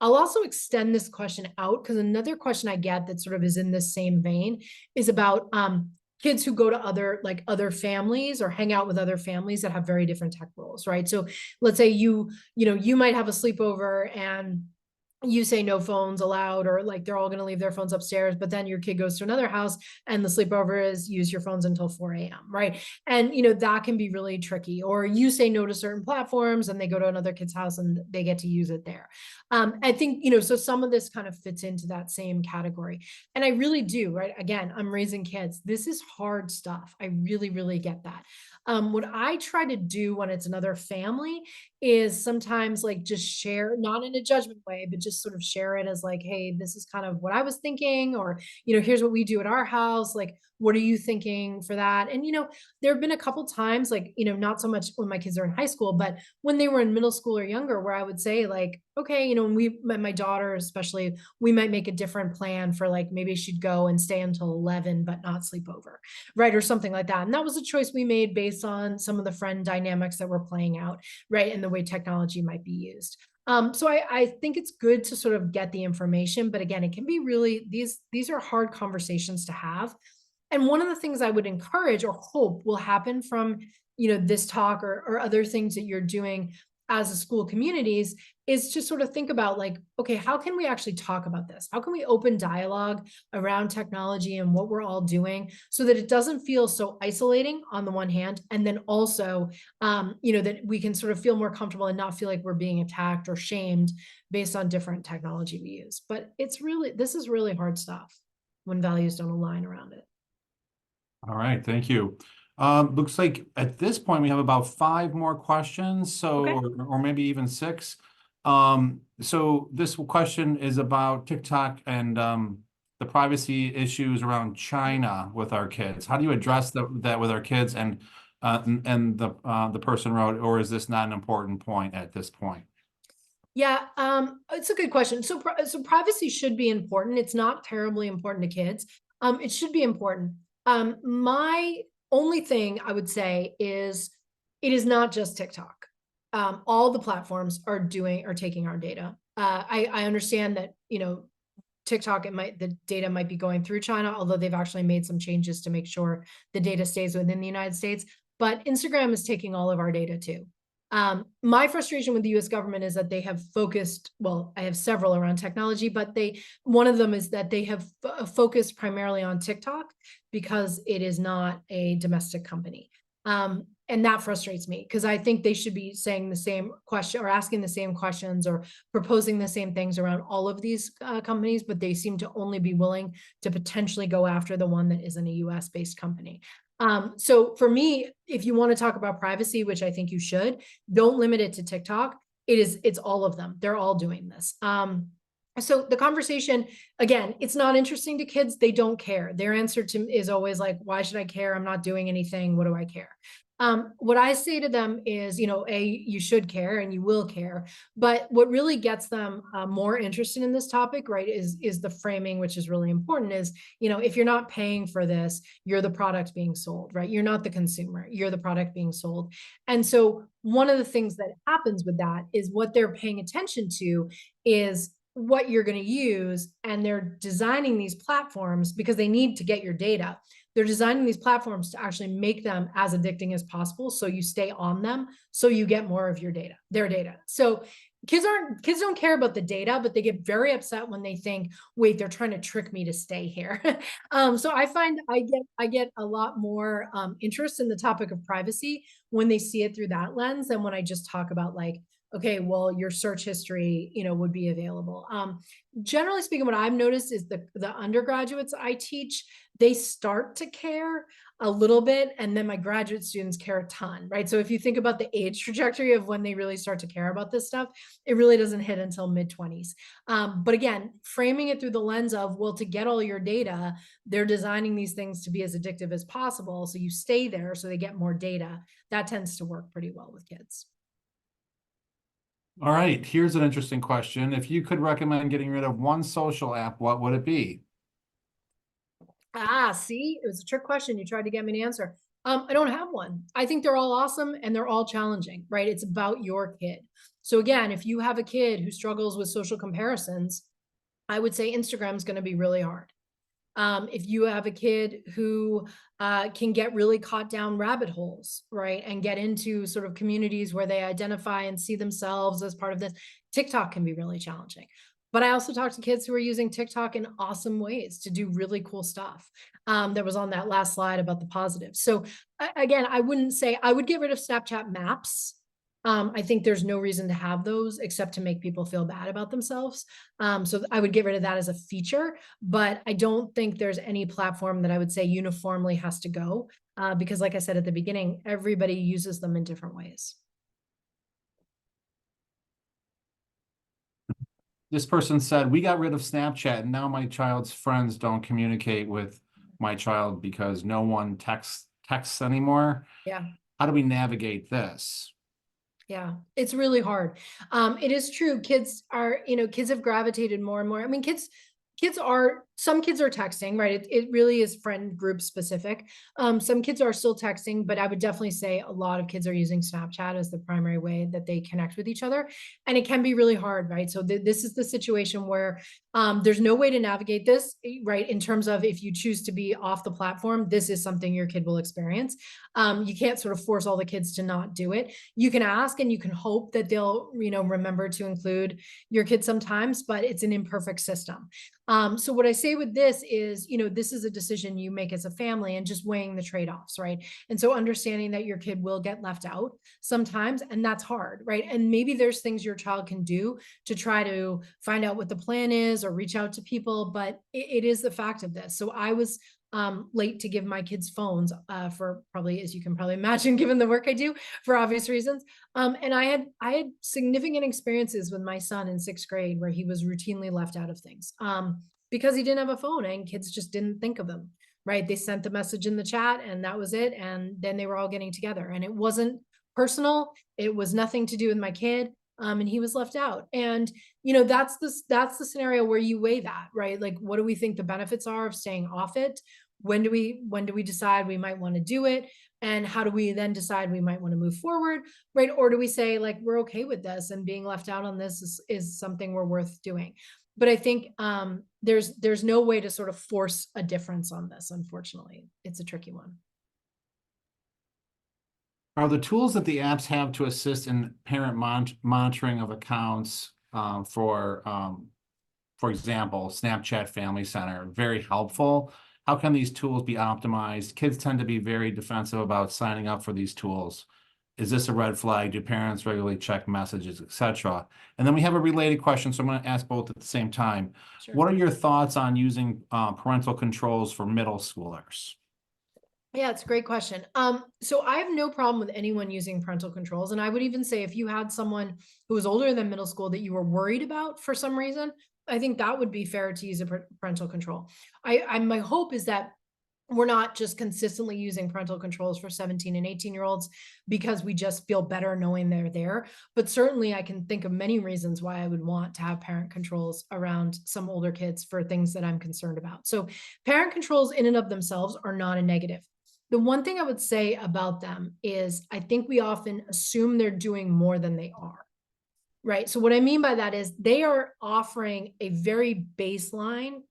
I'll also extend this question out because another question I get that sort of is in this same vein is about kids who go to other families or hang out with other families that have very different tech roles, right? So let's say you might have a sleepover and you say no phones allowed, or like they're all going to leave their phones upstairs, but then your kid goes to another house and the sleepover is use your phones until 4 a.m. Right. And that can be really tricky. Or you say no to certain platforms and they go to another kid's house and they get to use it there. I think, so some of this kind of fits into that same category. And I really do, right? Again, I'm raising kids. This is hard stuff. I really, really get that. What I try to do when it's another family is sometimes like just share, not in a judgment way, but just sort of share it as like, hey, this is kind of what I was thinking, or, here's what we do at our house. Like, what are you thinking for that? And, there have been a couple times, like, not so much when my kids are in high school, but when they were in middle school or younger, where I would say, like, okay, when my daughter, especially, we might make a different plan for like, maybe she'd go and stay until 11, but not sleep over, right? Or something like that. And that was a choice we made based on some of the friend dynamics that were playing out, right? And the way technology might be used. So I think it's good to sort of get the information, but again, it can be really, these are hard conversations to have. And one of the things I would encourage or hope will happen from, this talk or other things that you're doing as a school communities is to sort of think about like, okay, how can we actually talk about this? How can we open dialogue around technology and what we're all doing so that it doesn't feel so isolating on the one hand, and then also, that we can sort of feel more comfortable and not feel like we're being attacked or shamed based on different technology we use. But this is really hard stuff when values don't align around it. All right, thank you. Looks like at this point we have about 5 more questions, so Okay. or maybe even 6. So this question is about TikTok and the privacy issues around China with our kids. How do you address that with our kids? And the person wrote, or is this not an important point at this point? Yeah, it's a good question. So privacy should be important. It's not terribly important to kids. It should be important. My only thing I would say is it is not just TikTok. All the platforms are taking our data. I understand that, TikTok, the data might be going through China, although they've actually made some changes to make sure the data stays within the United States. But Instagram is taking all of our data too. My frustration with the US government is that they have focused, well, I have several around technology, but one of them is that they have focused primarily on TikTok because it is not a domestic company. And that frustrates me because I think they should be saying the same question or asking the same questions or proposing the same things around all of these companies, but they seem to only be willing to potentially go after the one that isn't a US based company. So for me, if you want to talk about privacy, which I think you should, don't limit it to TikTok. It's all of them. They're all doing this. So the conversation, again, it's not interesting to kids. They don't care. Their answer is always like, why should I care? I'm not doing anything. What do I care? What I say to them is, you should care and you will care. But what really gets them more interested in this topic, right, is the framing, which is really important, is, if you're not paying for this, you're the product being sold, right? You're not the consumer, you're the product being sold. And so one of the things that happens with that is what they're paying attention to is what you're going to use. And they're designing these platforms because they need to get your data. They're designing these platforms to actually make them as addicting as possible. So you stay on them, so you get more of their data. So kids don't care about the data, but they get very upset when they think, wait, they're trying to trick me to stay here. So I find I get a lot more interest in the topic of privacy when they see it through that lens than when I just talk about like okay, well, your search history, would be available. Generally speaking, what I've noticed is the undergraduates I teach, they start to care a little bit, and then my graduate students care a ton, right? So if you think about the age trajectory of when they really start to care about this stuff, it really doesn't hit until mid-20s. But again, framing it through the lens of, well, to get all your data, they're designing these things to be as addictive as possible. So you stay there so they get more data. That tends to work pretty well with kids. All right, here's an interesting question. If you could recommend getting rid of one social app, what would it be? See, it was a trick question. You tried to get me to answer. I don't have one. I think they're all awesome and they're all challenging, right? It's about your kid. So again, if you have a kid who struggles with social comparisons, I would say Instagram is going to be really hard. If you have a kid who can get really caught down rabbit holes, right, and get into sort of communities where they identify and see themselves as part of this, TikTok can be really challenging. But I also talk to kids who are using TikTok in awesome ways to do really cool stuff. That was on that last slide about the positives. So again, I wouldn't say I would get rid of Snapchat Maps. I think there's no reason to have those except to make people feel bad about themselves. So I would get rid of that as a feature, but I don't think there's any platform that I would say uniformly has to go, because like I said at the beginning, everybody uses them in different ways. This person said, we got rid of Snapchat and now my child's friends don't communicate with my child because no one texts anymore. Yeah. How do we navigate this? Yeah, it's really hard. It is true. Kids have gravitated more and more. I mean, some kids are texting, right? It really is friend group specific. Some kids are still texting, but I would definitely say a lot of kids are using Snapchat as the primary way that they connect with each other. And it can be really hard, right? So this is the situation where there's no way to navigate this, right? In terms of if you choose to be off the platform, this is something your kid will experience. You can't sort of force all the kids to not do it. You can ask and you can hope that they'll, remember to include your kid sometimes, but it's an imperfect system. So what I say with this is, this is a decision you make as a family and just weighing the trade-offs, right? And so understanding that your kid will get left out sometimes, and that's hard, right? And maybe there's things your child can do to try to find out what the plan is or reach out to people, but it is the fact of this. So I was late to give my kids phones for probably, as you can probably imagine, given the work I do for obvious reasons. And I had significant experiences with my son in 6th grade where he was routinely left out of things because he didn't have a phone and kids just didn't think of him, right? They sent the message in the chat and that was it. And then they were all getting together and it wasn't personal. It was nothing to do with my kid. And he was left out. And, that's the scenario where you weigh that, right? Like, what do we think the benefits are of staying off it? When do we decide we might want to do it? And how do we then decide we might want to move forward, right? Or do we say like, we're okay with this and being left out on this is something we're worth doing? But I think there's no way to sort of force a difference on this, unfortunately. It's a tricky one. Are the tools that the apps have to assist in parent monitoring of accounts for example, Snapchat Family Center, very helpful? How can these tools be optimized? Kids tend to be very defensive about signing up for these tools. Is this a red flag? Do parents regularly check messages, etc.? And then we have a related question, so I'm going to ask both at the same time. Sure. What are your thoughts on using parental controls for middle schoolers? Yeah, it's a great question. So I have no problem with anyone using parental controls. And I would even say if you had someone who was older than middle school that you were worried about for some reason, I think that would be fair to use a parental control. My hope is that we're not just consistently using parental controls for 17 and 18-year-olds because we just feel better knowing they're there. But certainly I can think of many reasons why I would want to have parent controls around some older kids for things that I'm concerned about. So parent controls in and of themselves are not a negative. The one thing I would say about them is I think we often assume they're doing more than they are. Right. So what I mean by that is they are offering a very baseline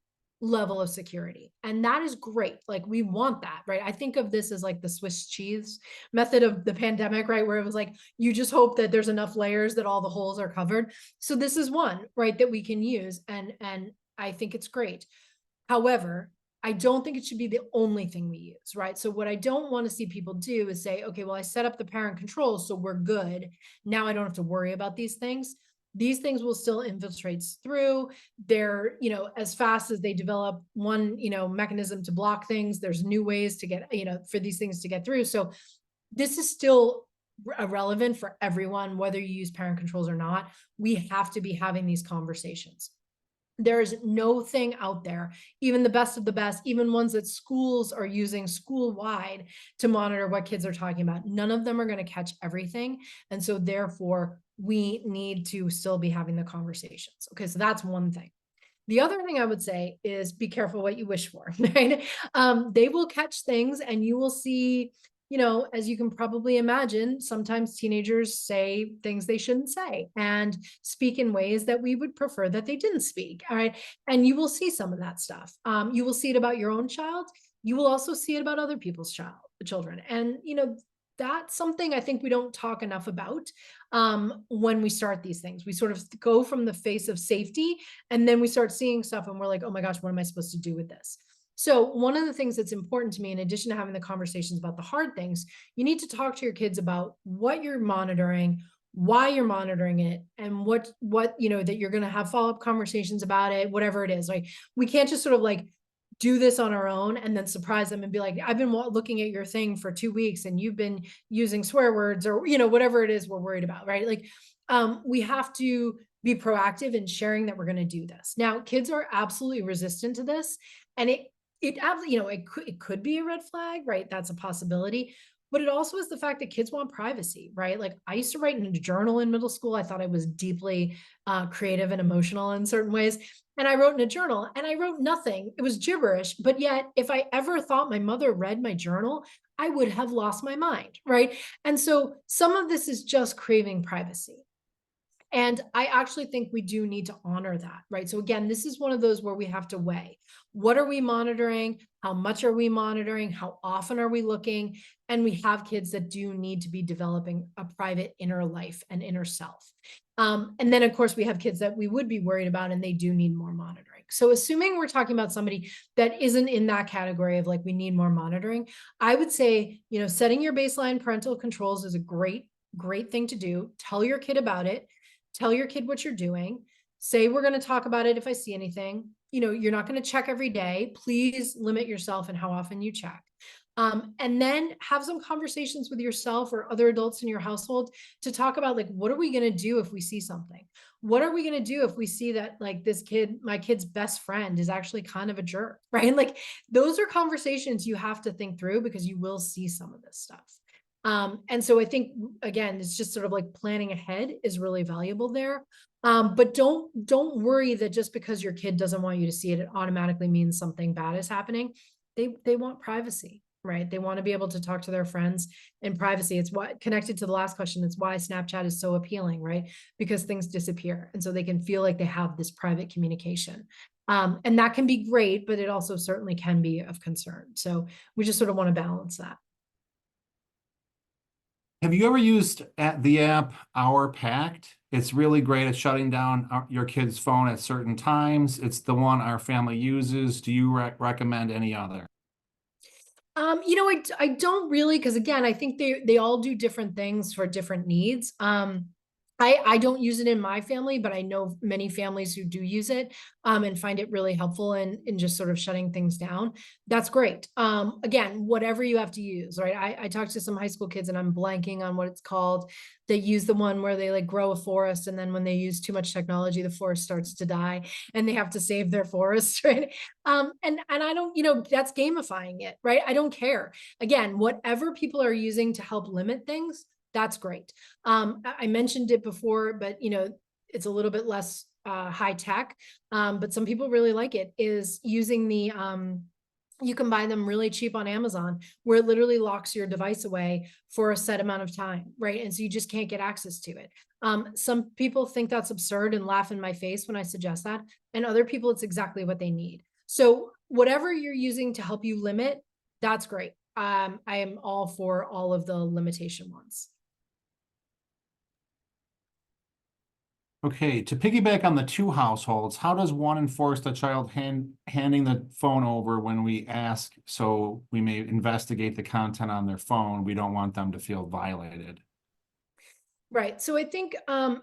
level of security. And that is great. Like we want that, right? I think of this as like the Swiss cheese method of the pandemic, right? Where it was like, you just hope that there's enough layers that all the holes are covered. So this is one, right, that we can use. And I think it's great. However, I don't think it should be the only thing we use, right? So what I don't want to see people do is say, okay, well, I set up the parent control, so we're good. Now I don't have to worry about these things. These things will still infiltrate through. They're, as fast as they develop one, mechanism to block things, there's new ways to get, for these things to get through. So this is still relevant for everyone, whether you use parent controls or not. We have to be having these conversations. There is no thing out there, even the best of the best, even ones that schools are using school-wide to monitor what kids are talking about. None of them are going to catch everything. And so therefore, we need to still be having the conversations. Okay, so that's one thing. The other thing I would say is be careful what you wish for, right? They will catch things and you will see, as you can probably imagine, sometimes teenagers say things they shouldn't say and speak in ways that we would prefer that they didn't speak. All right. And you will see some of that stuff. You will see it about your own child. You will also see it about other people's children. And, that's something I think we don't talk enough about when we start these things. We sort of go from the face of safety and then we start seeing stuff and we're like, oh my gosh, what am I supposed to do with this? So one of the things that's important to me, in addition to having the conversations about the hard things, you need to talk to your kids about what you're monitoring, why you're monitoring it, and what that you're going to have follow-up conversations about it, whatever it is. Like, we can't just sort of like do this on our own and then surprise them and be like, I've been looking at your thing for 2 weeks and you've been using swear words or, whatever it is we're worried about, right? Like, we have to be proactive in sharing that we're going to do this. Now, kids are absolutely resistant to this, and it could be a red flag, right? That's a possibility. But it also is the fact that kids want privacy, right? Like, I used to write in a journal in middle school. I thought I was deeply creative and emotional in certain ways. And I wrote in a journal and I wrote nothing. It was gibberish. But yet, if I ever thought my mother read my journal, I would have lost my mind, right? And so some of this is just craving privacy. And I actually think we do need to honor that, right? So again, this is one of those where we have to weigh. What are we monitoring? How much are we monitoring? How often are we looking? And we have kids that do need to be developing a private inner life and inner self. And then, of course, we have kids that we would be worried about and they do need more monitoring. So assuming we're talking about somebody that isn't in that category of like, we need more monitoring, I would say, setting your baseline parental controls is a great thing to do. Tell your kid about it. Tell your kid what you're doing. Say, we're going to talk about it if I see anything. You're not going to check every day. Please limit yourself and how often you check. And then have some conversations with yourself or other adults in your household to talk about, like, what are we going to do if we see something? What are we going to do if we see that, like, my kid's best friend is actually kind of a jerk, right? Like, those are conversations you have to think through because you will see some of this stuff. And so I think, again, it's just sort of like planning ahead is really valuable there. But don't worry that just because your kid doesn't want you to see it, it automatically means something bad is happening. They want privacy, right? They want to be able to talk to their friends in privacy. It's what, connected to the last question, it's why Snapchat is so appealing, right? Because things disappear. And so they can feel like they have this private communication. And that can be great, but it also certainly can be of concern. So we just sort of want to balance that. Have you ever used the app Our Pact? It's really great at shutting down your kid's phone at certain times. It's the one our family uses. Do you recommend any other? I don't really, because again, I think they all do different things for different needs. I don't use it in my family, but I know many families who do use it and find it really helpful in just sort of shutting things down. That's great. Again, whatever you have to use, right? I talked to some high school kids and I'm blanking on what it's called. They use the one where they like grow a forest, and then when they use too much technology, the forest starts to die and they have to save their forest, right? And I don't, that's gamifying it, right? I don't care. Again, whatever people are using to help limit things, that's great. I mentioned it before, but it's a little bit less high tech. But some people really like it, is using the you can buy them really cheap on Amazon, where it literally locks your device away for a set amount of time, right? And so you just can't get access to it. Some people think that's absurd and laugh in my face when I suggest that. And other people, it's exactly what they need. So whatever you're using to help you limit, that's great. I am all for all of the limitation ones. Okay, to piggyback on the two households, how does one enforce the child handing the phone over when we ask, so we may investigate the content on their phone? We don't want them to feel violated. Right. So I think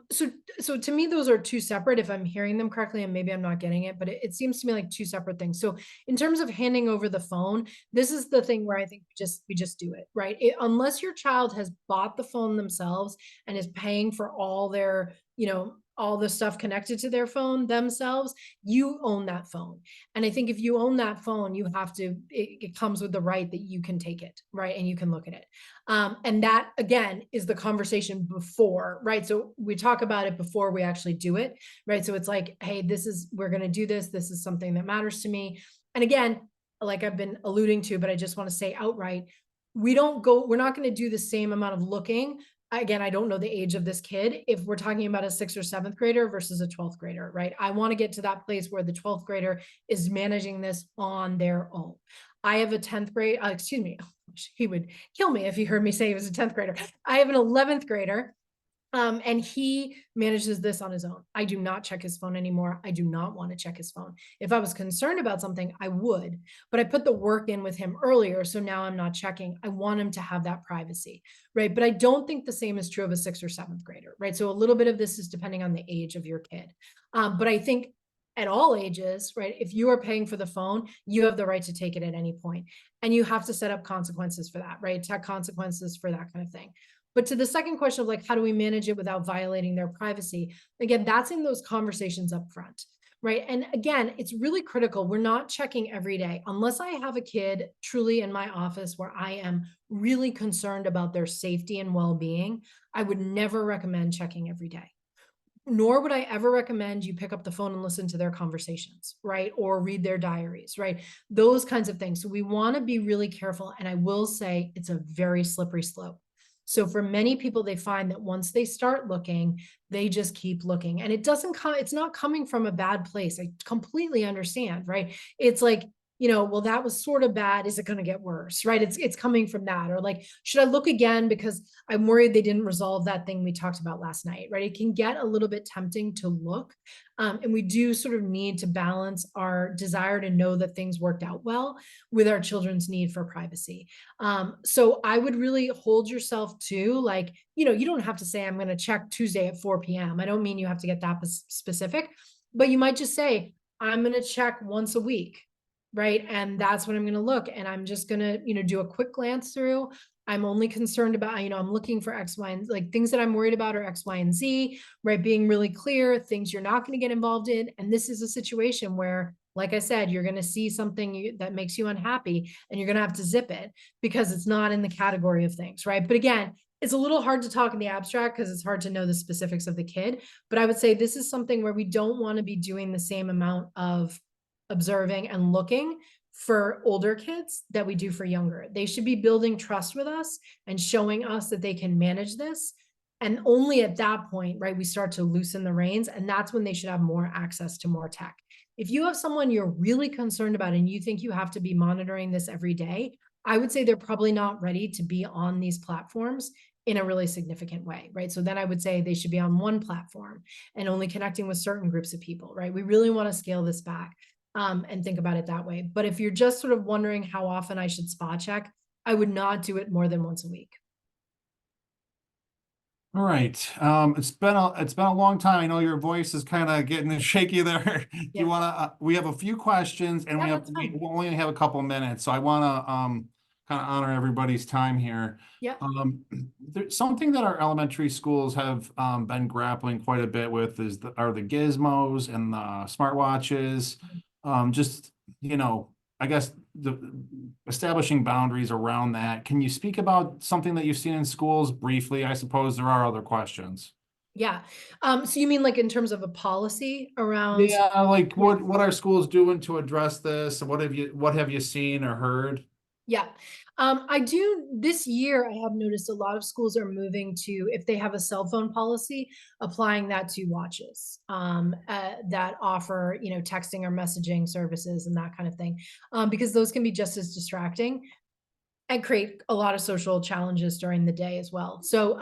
so to me those are two separate, if I'm hearing them correctly, and maybe I'm not getting it, but it seems to me like two separate things. So in terms of handing over the phone, this is the thing where I think we just do it, right? Unless your child has bought the phone themselves and is paying for all their, all the stuff connected to their phone themselves, you own that phone. And I think if you own that phone, you have to, it comes with the right that you can take it, right? And you can look at it. And that again is the conversation before, right? So we talk about it before we actually do it, right? So it's like, hey, we're going to do this. This is something that matters to me. And again, like I've been alluding to, but I just want to say outright, we're not going to do the same amount of looking. Again, I don't know the age of this kid. If we're talking about a 6th or 7th grader versus a 12th grader, right? I want to get to that place where the 12th grader is managing this on their own. I have a 10th grade, excuse me, he would kill me if he heard me say he was a 10th grader. I have an 11th grader. And he manages this on his own. I do not check his phone anymore. I do not want to check his phone. If I was concerned about something, I would, but I put the work in with him earlier. So now I'm not checking. I want him to have that privacy, right? But I don't think the same is true of a 6th or 7th grader, right? So a little bit of this is depending on the age of your kid. But I think at all ages, right? If you are paying for the phone, you have the right to take it at any point. And you have to set up consequences for that, right? Tech consequences for that kind of thing. But to the second question of like, how do we manage it without violating their privacy? Again, that's in those conversations up front, right? And again, it's really critical. We're not checking every day unless I have a kid truly in my office where I am really concerned about their safety and well-being. I would never recommend checking every day. Nor would I ever recommend you pick up the phone and listen to their conversations, right? Or read their diaries, right? Those kinds of things. So we want to be really careful. And I will say it's a very slippery slope. So for many people, they find that once they start looking, they just keep looking. And it's not coming from a bad place. I completely understand, right? It's like, well, that was sort of bad. Is it going to get worse? Right. It's coming from that. Or like, should I look again because I'm worried they didn't resolve that thing we talked about last night, right? It can get a little bit tempting to look. And we do sort of need to balance our desire to know that things worked out well with our children's need for privacy. So I would really hold yourself to like, you don't have to say, I'm going to check Tuesday at 4 p.m. I don't mean you have to get that specific, but you might just say, I'm going to check once a week. Right. And that's when I'm going to look and I'm just going to, do a quick glance through. I'm only concerned about, I'm looking for X, Y, and like things that I'm worried about are X, Y, and Z, right? Being really clear, things you're not going to get involved in. And this is a situation where, like I said, you're going to see something that makes you unhappy and you're going to have to zip it because it's not in the category of things, right? But again, it's a little hard to talk in the abstract because it's hard to know the specifics of the kid. But I would say this is something where we don't want to be doing the same amount of observing and looking for older kids that we do for younger. They should be building trust with us and showing us that they can manage this. And only at that point, right, we start to loosen the reins. And that's when they should have more access to more tech. If you have someone you're really concerned about and you think you have to be monitoring this every day, I would say they're probably not ready to be on these platforms in a really significant way, right? So then I would say they should be on one platform and only connecting with certain groups of people, right? We really want to scale this back. And think about it that way. But if you're just sort of wondering how often I should spot check, I would not do it more than once a week. All right. It's been a long time. I know your voice is kind of getting shaky there. Do Yeah. you want to, we have a few questions and Yeah, we only have a couple minutes. So I want to, kind of honor everybody's time here. Yeah. There's something that our elementary schools have, been grappling quite a bit with are the gizmos and the smartwatches. Just, I guess establishing boundaries around that. Can you speak about something that you've seen in schools briefly? I suppose there are other questions. Yeah. So you mean like in terms of a policy around? Yeah, like Yeah. what are schools doing to address this? What have you seen or heard? Yeah. I do this year, I have noticed a lot of schools are moving to, if they have a cell phone policy, applying that to watches that offer, texting or messaging services and that kind of thing, because those can be just as distracting. and create a lot of social challenges during the day as well. So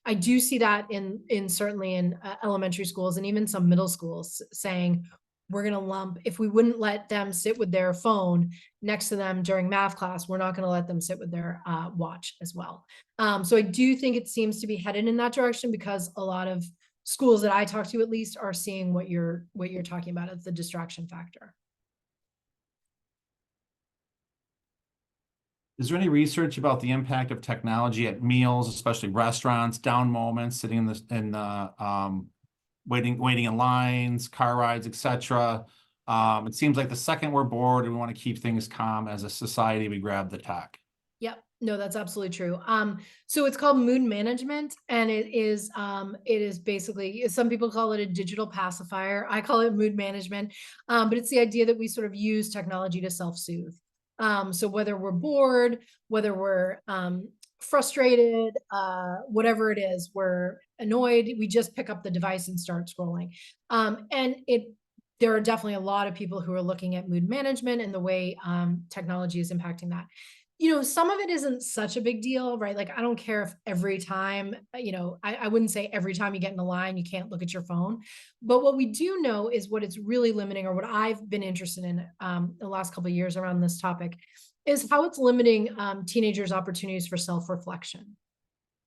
I do see that in certainly in elementary schools and even some middle schools saying we're going to lump, if we wouldn't let them sit with their phone next to them during math class, we're not going to let them sit with their watch as well. So I do think it seems to be headed in that direction because a lot of schools that I talk to at least are seeing what you're talking about as the distraction factor. Is there any research about the impact of technology at meals, especially restaurants, down moments, sitting in the waiting in lines, car rides, etc.? It seems like the second we're bored and we want to keep things calm as a society, we grab the tech. Yep. No, that's absolutely true. So it's called mood management, and it is basically, some people call it a digital pacifier. I call it mood management. But it's the idea that we sort of use technology to self-soothe. So whether we're bored, whether we're frustrated, whatever it is, we're annoyed, we just pick up the device and start scrolling. And there are definitely a lot of people who are looking at mood management and the way technology is impacting that. Some of it isn't such a big deal, right? Like, I don't care if every time, I wouldn't say every time you get in a line, you can't look at your phone. But what we do know is what it's really limiting, or what I've been interested in the last couple of years around this topic, is how it's limiting teenagers' opportunities for self-reflection.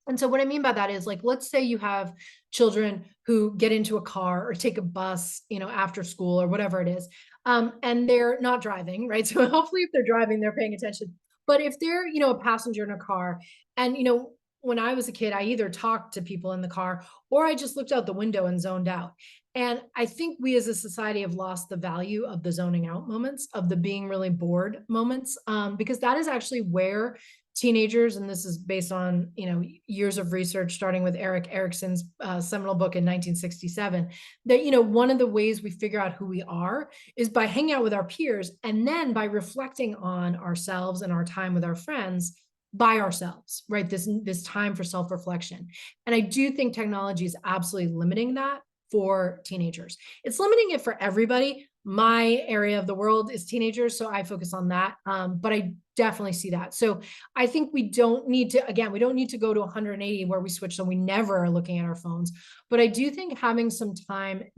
And so what I mean by that is, like, let's say you have children who get into a car or take a bus, after school or whatever it is, and they're not driving, right? So hopefully if they're driving, they're paying attention. But if they're, a passenger in a car, and, when I was a kid, I either talked to people in the car or I just looked out the window and zoned out. And I think we as a society have lost the value of the zoning out moments, of the being really bored moments, because that is actually where teenagers, and this is based on years of research starting with Erik Erikson's seminal book in 1967, that one of the ways we figure out who we are is by hanging out with our peers, and then by reflecting on ourselves and our time with our friends by ourselves, right? This time for self-reflection. And I do think technology is absolutely limiting that for teenagers. It's limiting it for everybody. My area of the world is teenagers, so I focus on that. But I definitely see that. So I think we don't need to go to 180 where we switch, so we never are looking at our phones. But I do think having some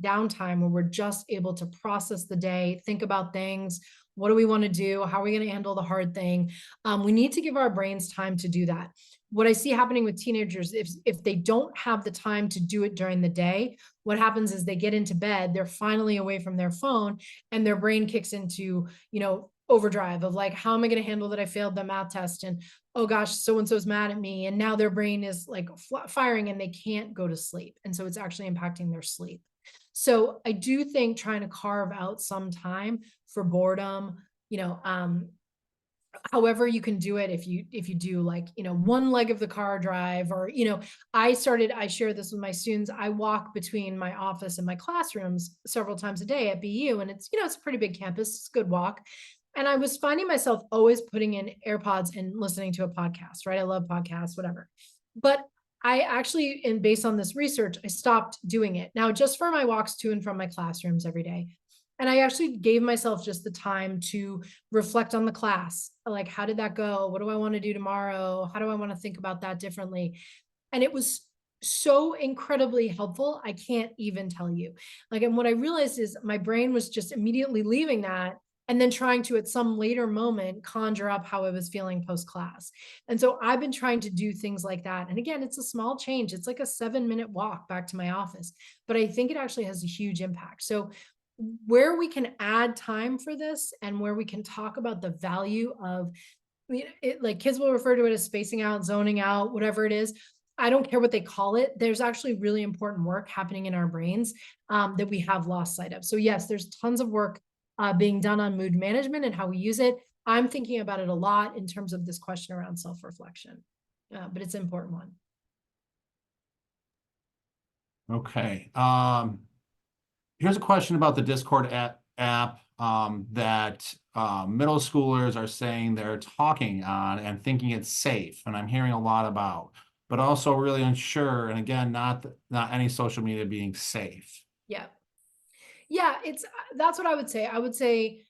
downtime where we're just able to process the day, think about things. What do we want to do? How are we going to handle the hard thing? We need to give our brains time to do that. What I see happening with teenagers, if they don't have the time to do it during the day, what happens is they get into bed, they're finally away from their phone, and their brain kicks into, overdrive of like, how am I going to handle that I failed the math test? And oh gosh, so-and-so's mad at me. And now their brain is like firing and they can't go to sleep. And so it's actually impacting their sleep. So I do think trying to carve out some time for boredom, however you can do it, if you do, like, one leg of the car drive, or I share this with my students. I walk between my office and my classrooms several times a day at BU, and it's a pretty big campus. It's a good walk. And I was finding myself always putting in AirPods and listening to a podcast, right? I love podcasts, whatever. But I actually, and based on this research, I stopped doing it now just for my walks to and from my classrooms every day. And I actually gave myself just the time to reflect on the class. Like, how did that go? What do I want to do tomorrow? How do I want to think about that differently? And it was so incredibly helpful. I can't even tell you. Like, and what I realized is my brain was just immediately leaving that and then trying to, at some later moment, conjure up how I was feeling post class. And so I've been trying to do things like that. And again, it's a small change. It's like a 7-minute walk back to my office, but I think it actually has a huge impact. So where we can add time for this, and where we can talk about the value of it, like kids will refer to it as spacing out, zoning out, whatever it is. I don't care what they call it. There's actually really important work happening in our brains that we have lost sight of. So yes, there's tons of work being done on mood management and how we use it. I'm thinking about it a lot in terms of this question around self-reflection, but it's an important one. Okay. Here's a question about the Discord app that middle schoolers are saying they're talking on and thinking it's safe, and I'm hearing a lot about, but also really unsure. And again, not any social media being safe. Yeah. Yeah, that's what I would say. I would say,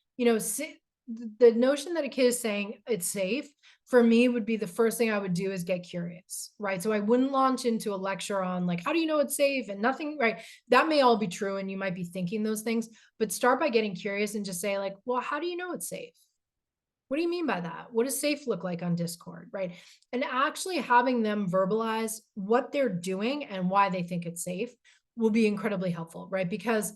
the notion that a kid is saying it's safe for me would be the first thing I would do is get curious, right? So I wouldn't launch into a lecture on like, how do you know it's safe and nothing, right? That may all be true and you might be thinking those things, but start by getting curious and just say like, well, how do you know it's safe? What do you mean by that? What does safe look like on Discord, right? And actually having them verbalize what they're doing and why they think it's safe will be incredibly helpful, right? Because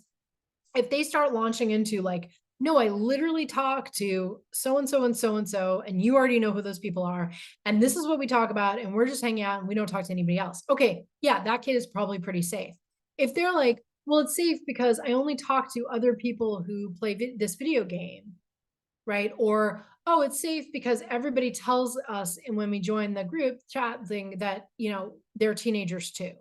if they start launching into like, no, I literally talk to so and so and so and so, and you already know who those people are, and this is what we talk about, and we're just hanging out and we don't talk to anybody else. Okay, yeah, that kid is probably pretty safe. If they're like, well, it's safe because I only talk to other people who play this video game, right? Or, oh, it's safe because everybody tells us, and when we join the group chat thing, that, you know, they're teenagers too,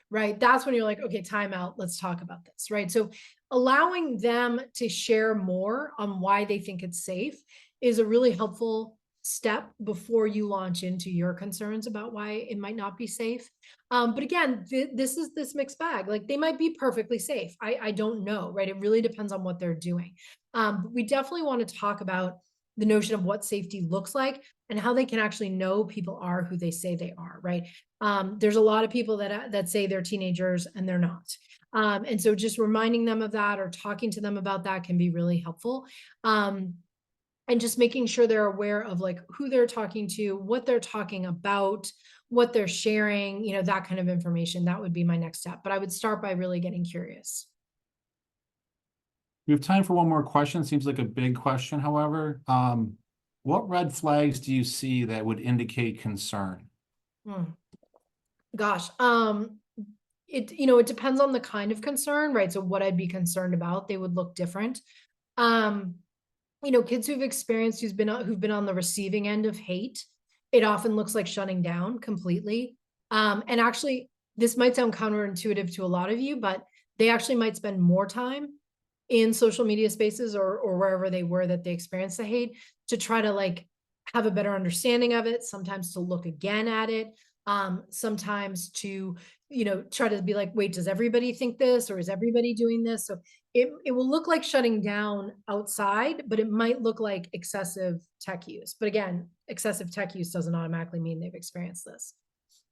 right? That's when you're like, okay, time out, let's talk about this, right? So allowing them to share more on why they think it's safe is a really helpful step before you launch into your concerns about why it might not be safe. But again, this is this mixed bag. Like they might be perfectly safe. I don't know, right? It really depends on what they're doing. But we definitely want to talk about the notion of what safety looks like and how they can actually know people are who they say they are, right? There's a lot of people that say they're teenagers and they're not. And so just reminding them of that or talking to them about that can be really helpful. And just making sure they're aware of like who they're talking to, what they're talking about, what they're sharing, you know, that kind of information. That would be my next step. But I would start by really getting curious. We have time for one more question. Seems like a big question, however. What red flags do you see that would indicate concern? Hmm. Gosh, it depends on the kind of concern, right? So what I'd be concerned about, they would look different. Um, Kids who've experienced who've been on the receiving end of hate, it often looks like shutting down completely. And actually, this might sound counterintuitive to a lot of you, but they actually might spend more time in social media spaces or wherever they were that they experienced the hate to try to like have a better understanding of it, sometimes to look again at it, sometimes to try to be like, wait, does everybody think this or is everybody doing this? So it will look like shutting down outside, but it might look like excessive tech use. But again, excessive tech use doesn't automatically mean they've experienced this.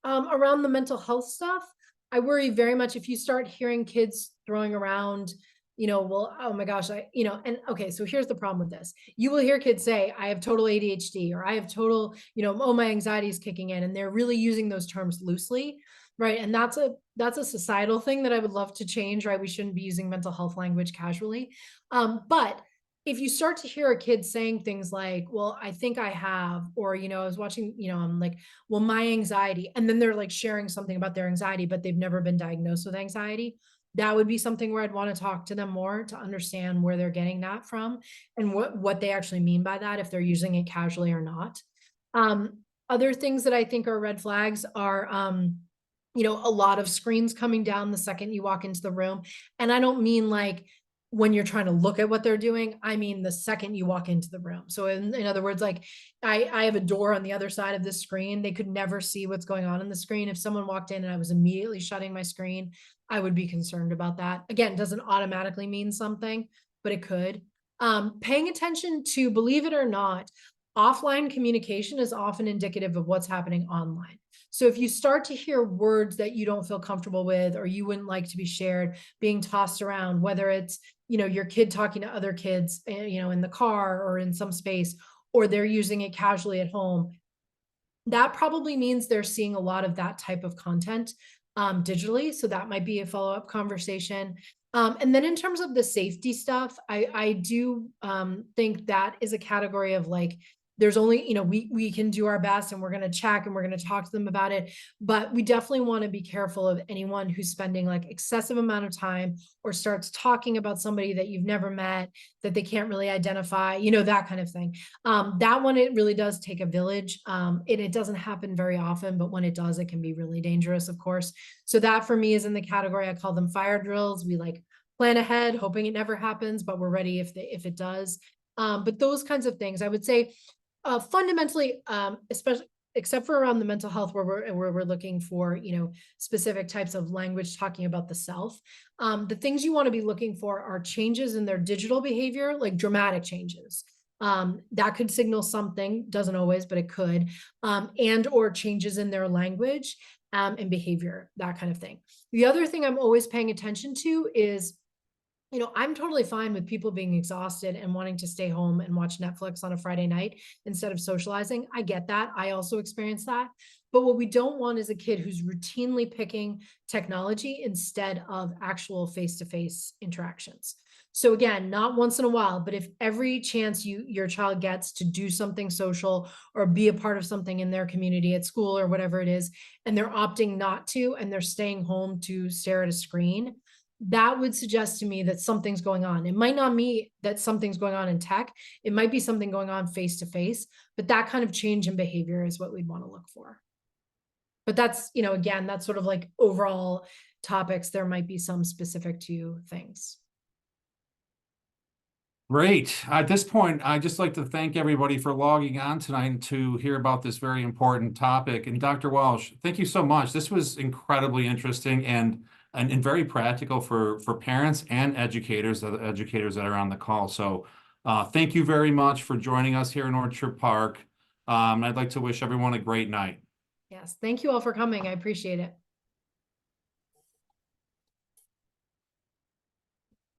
Around the mental health stuff, I worry very much if you start hearing kids throwing around, well, oh my gosh, and okay, so here's the problem with this. You will hear kids say, I have total ADHD, or I have total, oh, my anxiety is kicking in, and they're really using those terms loosely, right? And that's a societal thing that I would love to change, right? We shouldn't be using mental health language casually. But if you start to hear a kid saying things like, well, I think I have, or, I was watching, I'm like, well, my anxiety, and then they're like sharing something about their anxiety, but they've never been diagnosed with anxiety. That would be something where I'd want to talk to them more to understand where they're getting that from and what they actually mean by that, if they're using it casually or not. Other things that I think are red flags are, a lot of screens coming down the second you walk into the room. And I don't mean like when you're trying to look at what they're doing, I mean the second you walk into the room. So in other words, like I have a door on the other side of the screen. They could never see what's going on in the screen. If someone walked in and I was immediately shutting my screen, I would be concerned about that. Again, it doesn't automatically mean something, but it could. Paying attention to, believe it or not, offline communication is often indicative of what's happening online. So if you start to hear words that you don't feel comfortable with or you wouldn't like to be shared being tossed around, whether it's, your kid talking to other kids, in the car or in some space, or they're using it casually at home, that probably means they're seeing a lot of that type of content digitally. So that might be a follow-up conversation. And then in terms of the safety stuff, I do think that is a category of like, there's only, we can do our best and we're going to check and we're going to talk to them about it. But we definitely want to be careful of anyone who's spending like excessive amount of time or starts talking about somebody that you've never met, that they can't really identify, that kind of thing. That one, it really does take a village. It doesn't happen very often, but when it does, it can be really dangerous, of course. So that for me is in the category, I call them fire drills. We like plan ahead, hoping it never happens, but we're ready if it does. But those kinds of things, I would say, fundamentally, especially except for around the mental health where we're looking for, specific types of language talking about the self. The things you want to be looking for are changes in their digital behavior, like dramatic changes. That could signal something, doesn't always, but it could, and or changes in their language and behavior, that kind of thing. The other thing I'm always paying attention to is, I'm totally fine with people being exhausted and wanting to stay home and watch Netflix on a Friday night instead of socializing. I get that. I also experience that. But what we don't want is a kid who's routinely picking technology instead of actual face-to-face interactions. So again, not once in a while, but if every chance your child gets to do something social or be a part of something in their community at school or whatever it is, and they're opting not to, and they're staying home to stare at a screen, that would suggest to me that something's going on. It might not mean that something's going on in tech. It might be something going on face to face, but that kind of change in behavior is what we'd want to look for. But that's, again, that's sort of like overall topics. There might be some specific to things. Great. At this point, I'd just like to thank everybody for logging on tonight to hear about this very important topic. And Dr. Walsh, thank you so much. This was incredibly interesting and very practical for parents and educators, the educators that are on the call. So thank you very much for joining us here in Orchard Park. I'd like to wish everyone a great night. Yes. Thank you all for coming. I appreciate it.